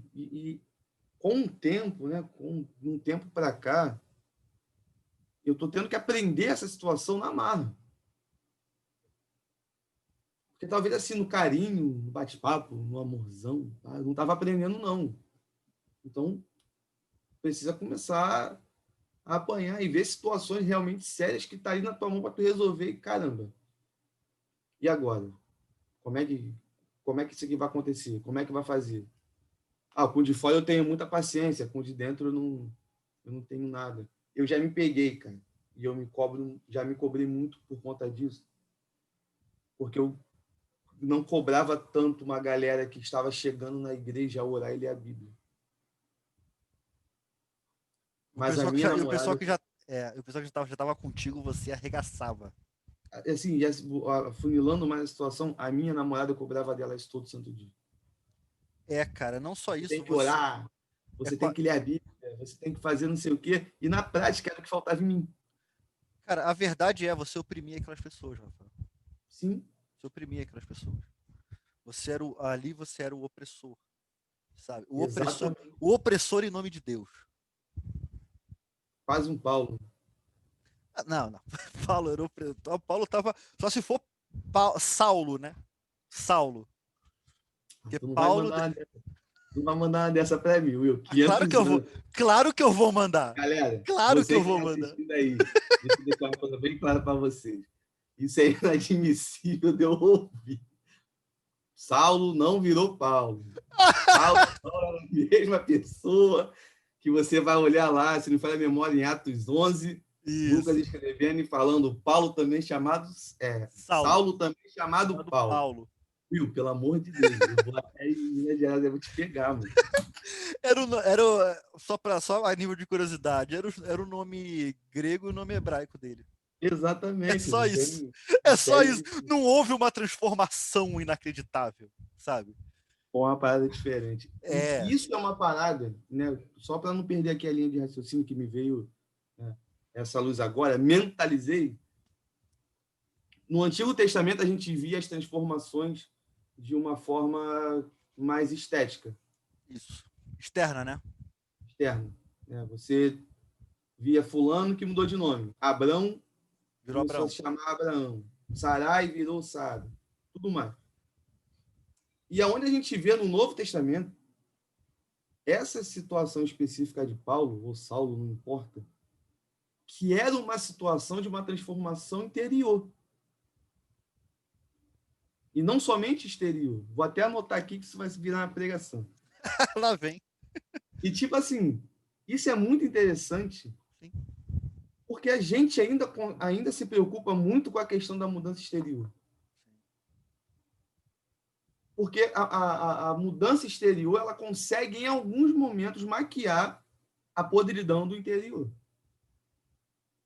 com o tempo, né, com um tempo para cá, eu estou tendo que aprender essa situação na marra. Porque talvez assim, no carinho, no bate-papo, no amorzão, tá? Eu não estava aprendendo, não. Então, precisa começar a apanhar e ver situações realmente sérias que tá aí na tua mão para tu resolver. E, caramba, e agora? Como é que, como é que isso aqui vai acontecer? Como é que vai fazer? Ah, com o de fora eu tenho muita paciência, com o de dentro eu não tenho nada. Eu já me peguei, cara. e já me cobrei muito por conta disso, porque eu não cobrava tanto uma galera que estava chegando na igreja a orar e ler a Bíblia. Mas a minha O pessoal namorada, que já, o pessoal que já tava contigo, você arregaçava. assim, funilando mais a situação, a minha namorada cobrava dela isso todo santo dia. Cara, não só Você isso, tem que orar, é você tem qua- que ler a Bíblia, você tem que fazer não sei o quê, e na prática era o que faltava em mim. cara, a verdade é, você oprimia aquelas pessoas, Rafael. Sim, Você oprimia aquelas pessoas. Ali você era o opressor, sabe? exatamente. O opressor em nome de Deus. Quase um Paulo. Não, não. Paulo era o opressor. Paulo tava, só se for Saulo, né? Saulo. Porque Tu não vai Paulo, mandar, tu vai mandar uma dessa para mim, Will. claro que 500 eu vou, anos. claro que eu vou mandar. Galera, Claro que eu você que vou está mandar. assistindo aí, deixa eu deixar uma coisa bem clara para vocês. Isso é inadmissível de eu ouvir. Saulo não virou Paulo. Paulo era a mesma pessoa que você vai olhar lá, se não falha a memória, em Atos 11, Lucas Isso. escrevendo e falando Paulo também chamado, Saulo, Saulo também chamado chamado Paulo. Paulo. Will, pelo amor de Deus, eu vou até em Minas Gerais, eu vou te pegar, mano. Só a nível de curiosidade, era o nome grego e o nome hebraico dele. É Exatamente, só não isso. tem, É não só isso. tem Não houve uma transformação inacreditável, sabe? uma parada diferente. É, E isso é uma parada, né? Só para não perder aqui a linha de raciocínio que me veio, né, essa luz agora, mentalizei. No Antigo Testamento a gente via as transformações de uma forma mais estética, isso. Externa, né? externa, né? Você via fulano que mudou de nome. Abrão Virou começou a Abraão. se chamar Abraão. Sarai virou Sara. Tudo mais. E aonde a gente vê no Novo Testamento, essa situação específica de Paulo, ou Saulo, não importa, que era uma situação de uma transformação interior. E não somente exterior. Vou até anotar aqui que isso vai virar uma pregação. Lá vem. E, tipo assim, isso é muito interessante, Sim. porque a gente ainda se preocupa muito com a questão da mudança exterior. Porque a mudança exterior, ela consegue, em alguns momentos, maquiar a podridão do interior.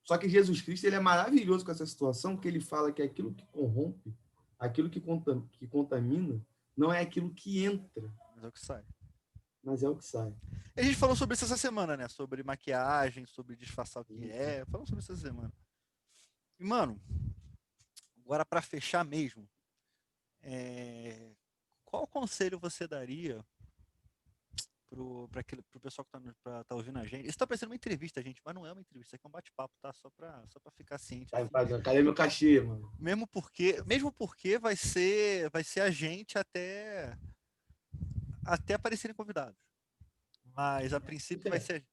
Só que Jesus Cristo, ele é maravilhoso com essa situação, porque ele fala que aquilo que corrompe, aquilo que contamina, não é aquilo que entra, Mas é o que sai. mas é o que sai. A gente falou sobre isso essa semana, né? Sobre maquiagem, sobre disfarçar o que é. Falamos sobre isso essa semana. E, mano, agora para fechar mesmo, qual conselho você daria pro pessoal que tá ouvindo a gente? Isso tá parecendo uma entrevista, gente, mas não é uma entrevista, isso aqui é um bate-papo, tá? Só pra ficar ciente. Assim. Cadê meu cachê, mano? Mesmo porque vai ser a gente até aparecerem convidados. Mas a princípio vai ser.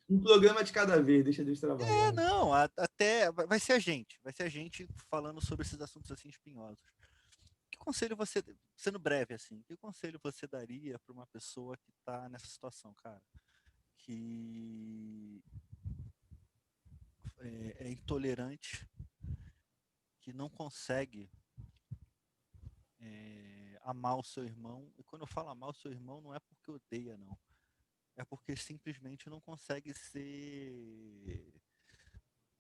Um programa de cada vez, deixa Deus trabalhar. Não, até vai ser a gente. Vai ser a gente falando sobre esses assuntos assim espinhosos. Que conselho você, sendo breve assim, que conselho você daria para uma pessoa que tá nessa situação, cara? Que é intolerante, que não consegue amar o seu irmão. E quando eu falo amar o seu irmão, não é porque odeia, não. É porque simplesmente não consegue ser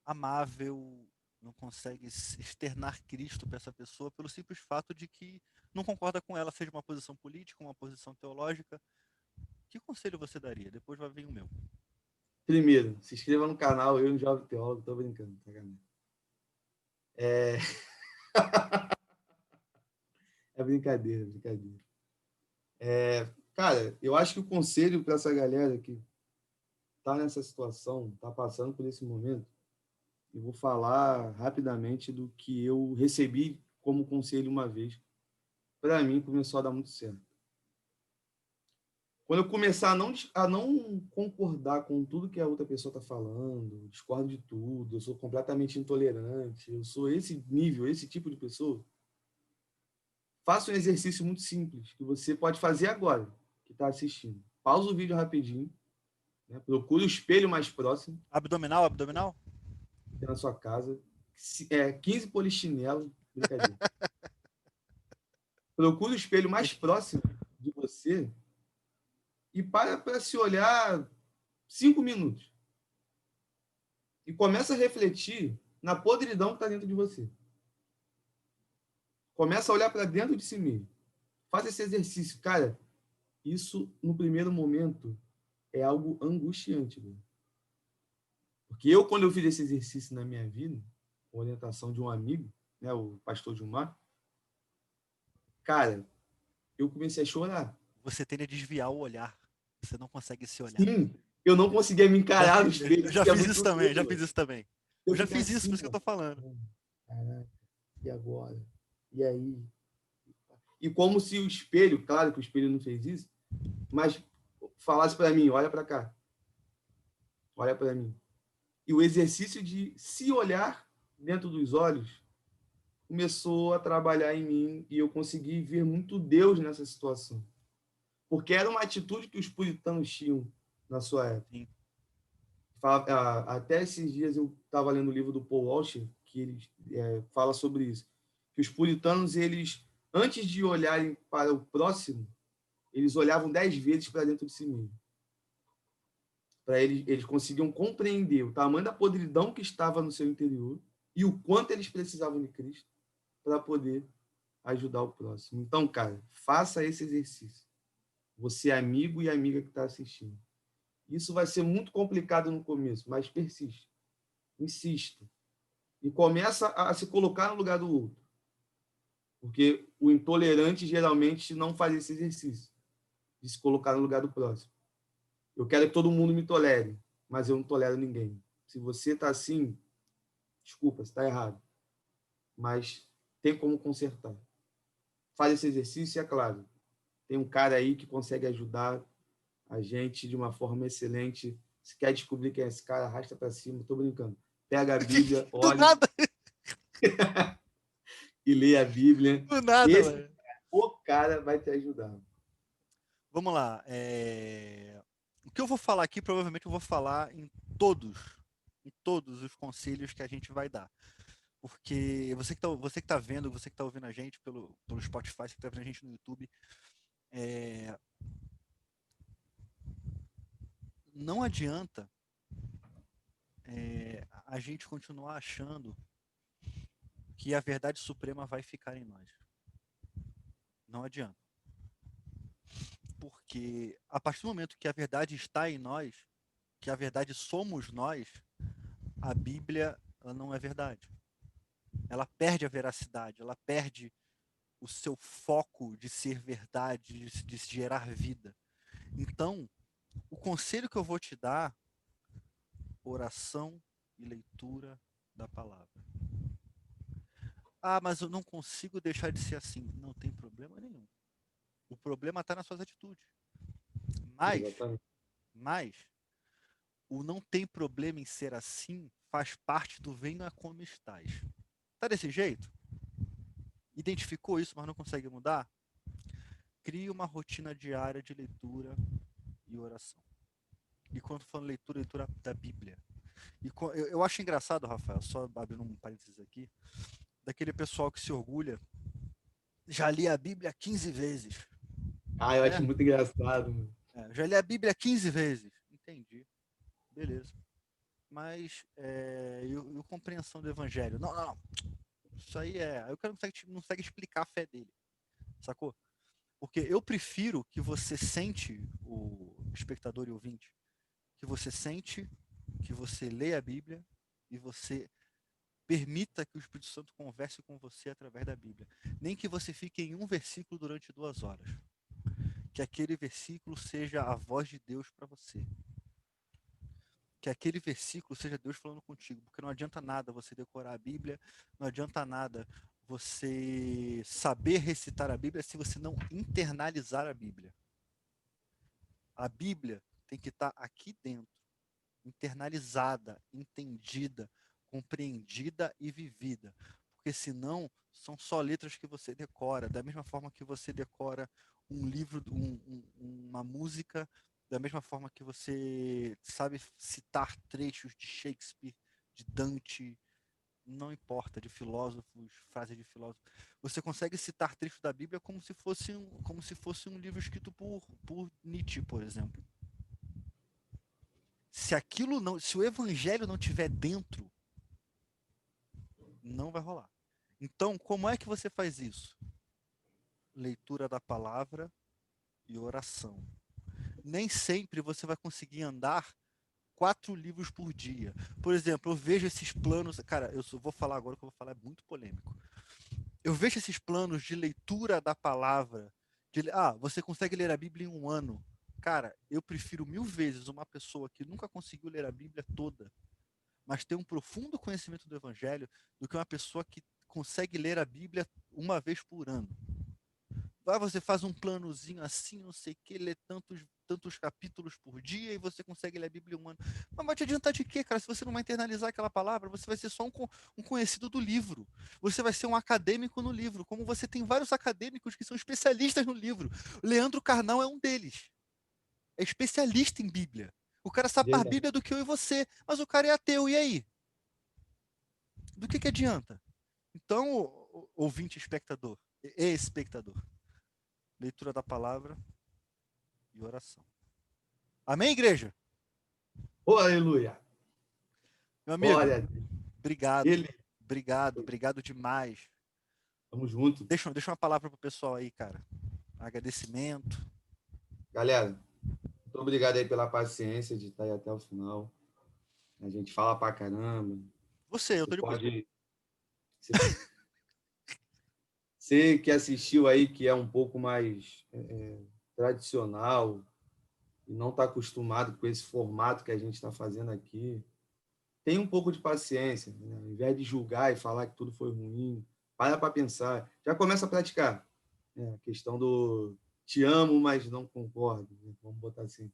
amável, não consegue externar Cristo para essa pessoa pelo simples fato de que não concorda com ela, seja uma posição política, uma posição teológica. Que conselho você daria? Depois vai vir o meu. Primeiro, se inscreva no canal, eu, um jovem teólogo, tô brincando, tá, galera? É brincadeira, brincadeira. Cara, eu acho que o conselho para essa galera que tá nessa situação, tá passando por esse momento, eu vou falar rapidamente do que eu recebi como conselho uma vez. Para mim, começou a dar muito certo. Quando eu começar a não concordar com tudo que a outra pessoa está falando, discordo de tudo, eu sou completamente intolerante, eu sou esse nível, esse tipo de pessoa, faça um exercício muito simples, que você pode fazer agora, que está assistindo. Pausa o vídeo rapidinho, né? Procure o espelho mais próximo. Abdominal, abdominal? tem na sua casa, 15 polichinelo, brincadeira. Procure o espelho mais próximo de você e para se olhar 5 minutos. E começa a refletir na podridão que está dentro de você. Começa a olhar para dentro de si mesmo. Faça esse exercício. Cara, isso, no primeiro momento, é algo angustiante. Né? Porque quando eu fiz esse exercício na minha vida, com orientação de um amigo, né, o pastor Gilmar, cara, eu comecei a chorar. Você tende a desviar o olhar. Você não consegue se olhar. Sim, eu não conseguia me encarar no espelho. Eu já fiz isso também, já doido. fiz isso também. Eu Eu já ficava fiz isso, por assim, isso que eu ó. tô falando. Caraca, e agora? E aí? E como se o espelho, claro que o espelho não fez isso, mas falasse para mim, olha para cá. Olha para mim. E o exercício de se olhar dentro dos olhos começou a trabalhar em mim e eu consegui ver muito Deus nessa situação. Porque era uma atitude que os puritanos tinham na sua época. Sim. Até esses dias eu estava lendo o livro do Paul Washer, que ele fala sobre isso. Que os puritanos, eles, antes de olharem para o próximo, eles olhavam 10 vezes para dentro de si mesmo. Para eles conseguiam compreender o tamanho da podridão que estava no seu interior e o quanto eles precisavam de Cristo para poder ajudar o próximo. Então, cara, faça esse exercício. Você é amigo e amiga que está assistindo. Isso vai ser muito complicado no começo, mas persiste. Insista. E começa a se colocar no lugar do outro. Porque o intolerante geralmente não faz esse exercício de se colocar no lugar do próximo. Eu quero que todo mundo me tolere, mas eu não tolero ninguém. Se você está assim, desculpa, está errado. Mas tem como consertar. Faz esse exercício e, é claro, tem um cara aí que consegue ajudar a gente de uma forma excelente. Se quer descobrir quem é esse cara, arrasta para cima. Estou brincando. Pega a Bíblia, Do olhe nada, e lê a Bíblia. do nada, Esse mano. o cara vai te ajudar. Vamos lá. O que eu vou falar aqui, provavelmente eu vou falar em todos os conselhos que a gente vai dar. Porque você que tá vendo, você que tá ouvindo a gente pelo Spotify, você que tá vendo a gente no YouTube, é, não adianta a gente continuar achando que a verdade suprema vai ficar em nós. Não adianta. Porque a partir do momento que a verdade está em nós, que a verdade somos nós, a Bíblia ela não é verdade. Ela perde a veracidade, ela perde o seu foco de ser verdade, de gerar vida. Então, o conselho que eu vou te dar, oração e leitura da palavra. Ah, mas eu não consigo deixar de ser assim. Não tem problema nenhum. O problema está nas suas atitudes. Mas, Exatamente. mas, o não tem problema em ser assim faz parte do venha como estás. Tá desse jeito? Identificou isso, mas não consegue mudar? Crie uma rotina diária de leitura e oração. E quando falando leitura da Bíblia. Eu acho engraçado, Rafael, só abrindo um parênteses aqui, daquele pessoal que se orgulha, já li a Bíblia 15 vezes. Eu Né? acho muito engraçado. Já li a Bíblia 15 vezes. Entendi. Beleza. Mas e a compreensão do Evangelho? Não, não, não. Isso aí Aí o cara não consegue explicar a fé dele. Sacou? Porque eu prefiro que você sente, o espectador e ouvinte, que você sente, que você lê a Bíblia e você permita que o Espírito Santo converse com você através da Bíblia. Nem que você fique em um versículo durante 2 horas. Que aquele versículo seja a voz de Deus para você. Que aquele versículo seja Deus falando contigo. Porque não adianta nada você decorar a Bíblia, não adianta nada você saber recitar a Bíblia se você não internalizar a Bíblia. A Bíblia tem que estar aqui dentro, internalizada, entendida, compreendida e vivida. Porque senão são só letras que você decora, da mesma forma que você decora um livro, uma música, da mesma forma que você sabe citar trechos de Shakespeare de Dante, não importa, de filósofos, frases de filósofos. Você consegue citar trechos da Bíblia como se fosse um livro escrito por Nietzsche, por exemplo. Se o evangelho não tiver dentro, não vai rolar. Então, como é que você faz isso? Leitura da palavra e oração. Nem sempre você vai conseguir andar 4 livros por dia. Por exemplo, eu vejo esses planos. Cara, vou falar agora, o que eu vou falar é muito polêmico. Eu vejo esses planos de leitura da palavra. Você consegue ler a Bíblia em um ano. Cara, eu prefiro 1000 vezes uma pessoa que nunca conseguiu ler a Bíblia toda, mas tem um profundo conhecimento do Evangelho, do que uma pessoa que consegue ler a Bíblia uma vez por ano. Você faz um planozinho assim, não sei o que, lê tantos capítulos por dia e você consegue ler a Bíblia em um ano. Mas vai te adiantar de quê, cara? Se você não vai internalizar aquela palavra, você vai ser só um conhecido do livro. Você vai ser um acadêmico no livro, como você tem vários acadêmicos que são especialistas no livro. Leandro Carnal é um deles. É especialista em Bíblia. O cara sabe mais Verdade. Bíblia do que eu e você, mas o cara é ateu, e aí? Do que adianta? Então, ouvinte espectador, espectador, leitura da palavra e oração. Amém, igreja? Oh, aleluia. Meu amigo, Olha, obrigado. ele. Obrigado demais. Tamo junto. Deixa uma palavra pro pessoal aí, cara. Agradecimento. Galera, muito obrigado aí pela paciência de estar aí até o final. A gente fala pra caramba. Eu Você tô de boa. pode. Você que assistiu aí, que é um pouco mais tradicional e não está acostumado com esse formato que a gente está fazendo aqui, tem um pouco de paciência, né? Ao invés de julgar e falar que tudo foi ruim, para pensar. Já começa a praticar. Né? A questão do te amo, mas não concordo. Né? Vamos botar assim.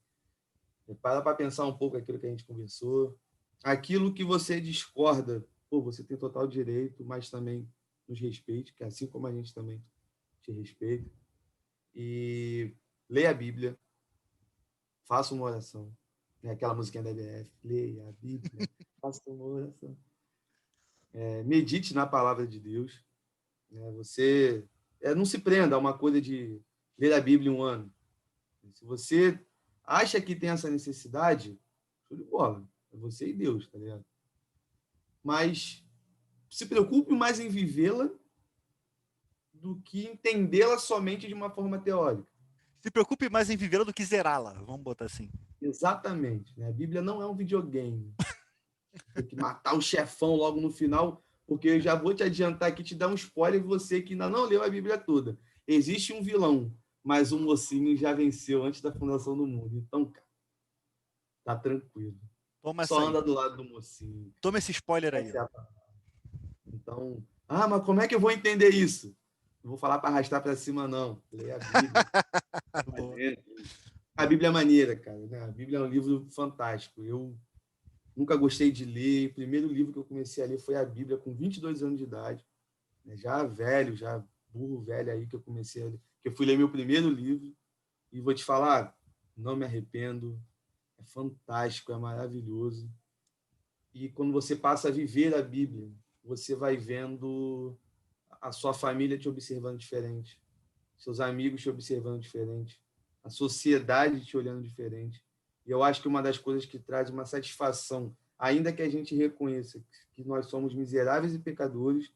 Para pensar um pouco aquilo que a gente conversou. Aquilo que você discorda, pô, você tem total direito, mas também nos respeite, que assim como a gente também te respeita. E leia a Bíblia, faça uma oração. É aquela musiquinha da EBF, leia a Bíblia, faça uma oração. Medite na palavra de Deus. Né? Você não se prenda a uma coisa de ler a Bíblia em um ano. Se você acha que tem essa necessidade, show de bola. É você e Deus, tá ligado? Mas se preocupe mais em vivê-la do que entendê-la somente de uma forma teórica. Se preocupe mais em vivê-la do que zerá-la. Vamos botar assim. Exatamente. Né? A Bíblia não é um videogame. Tem que matar o chefão logo no final, porque eu já vou te adiantar aqui, te dar um spoiler, você que ainda não leu a Bíblia toda. Existe um vilão, mas o mocinho já venceu antes da fundação do mundo. Então, cara, tá tranquilo. Toma Só essa aí. anda do lado do mocinho. Toma esse spoiler aí. Essa é a... Então, mas como é que eu vou entender isso? Não vou falar para arrastar para cima, não. Leia a Bíblia. A Bíblia é maneira, cara. Né? A Bíblia é um livro fantástico. Eu nunca gostei de ler. O primeiro livro que eu comecei a ler foi a Bíblia com 22 anos de idade. Já velho, já burro velho aí que eu comecei a ler, que eu fui ler meu primeiro livro. E vou te falar, não me arrependo. É fantástico, é maravilhoso. E quando você passa a viver a Bíblia, você vai vendo a sua família te observando diferente, seus amigos te observando diferente, a sociedade te olhando diferente. E eu acho que uma das coisas que traz uma satisfação, ainda que a gente reconheça que nós somos miseráveis e pecadores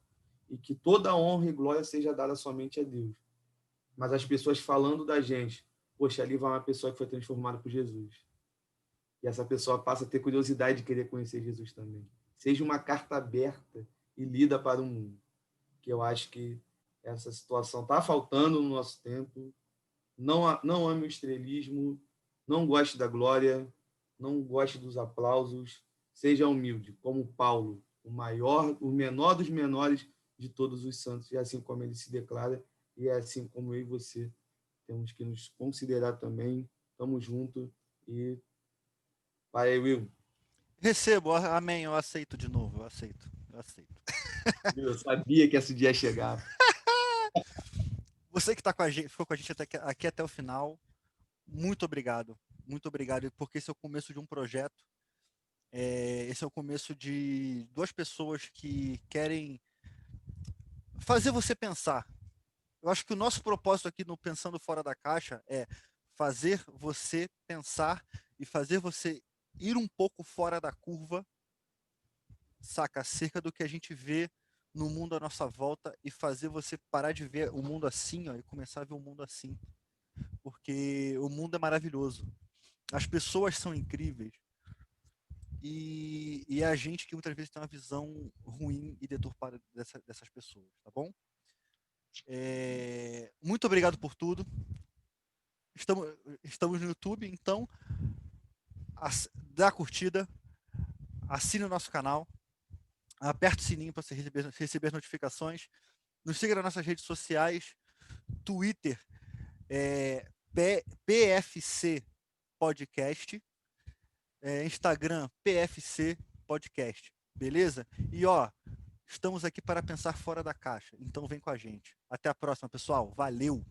e que toda honra e glória seja dada somente a Deus. Mas as pessoas falando da gente, poxa, ali vai uma pessoa que foi transformada por Jesus. E essa pessoa passa a ter curiosidade de querer conhecer Jesus também. Seja uma carta aberta e lida para o mundo. Que eu acho que essa situação está faltando no nosso tempo. Não ame o estrelismo, não goste da glória, não goste dos aplausos. Seja humilde, como Paulo, o menor dos menores de todos os santos, e assim como ele se declara, e é assim como eu e você temos que nos considerar também. Estamos juntos e vai, Will. Recebo, amém, eu aceito de novo, eu aceito. Eu sabia que esse dia ia chegar. Você que tá com a gente, ficou com a gente aqui até o final, muito obrigado, porque esse é o começo de um projeto Esse é o começo de duas pessoas que querem fazer você pensar. Eu acho que o nosso propósito aqui no Pensando Fora da Caixa é fazer você pensar e fazer você ir um pouco fora da curva, saca, acerca do que a gente vê no mundo à nossa volta e fazer você parar de ver o mundo assim, ó, e começar a ver o mundo assim. Porque o mundo é maravilhoso. As pessoas são incríveis. E é a gente que muitas vezes tem uma visão ruim e deturpada dessas pessoas, tá bom? Muito obrigado por tudo. Estamos no YouTube, então dá a curtida, assine o nosso canal, aperte o sininho para você receber notificações, nos siga nas nossas redes sociais, Twitter, PFC Podcast, Instagram, PFC Podcast, beleza? E ó, estamos aqui para pensar fora da caixa, então vem com a gente. Até a próxima, pessoal. Valeu!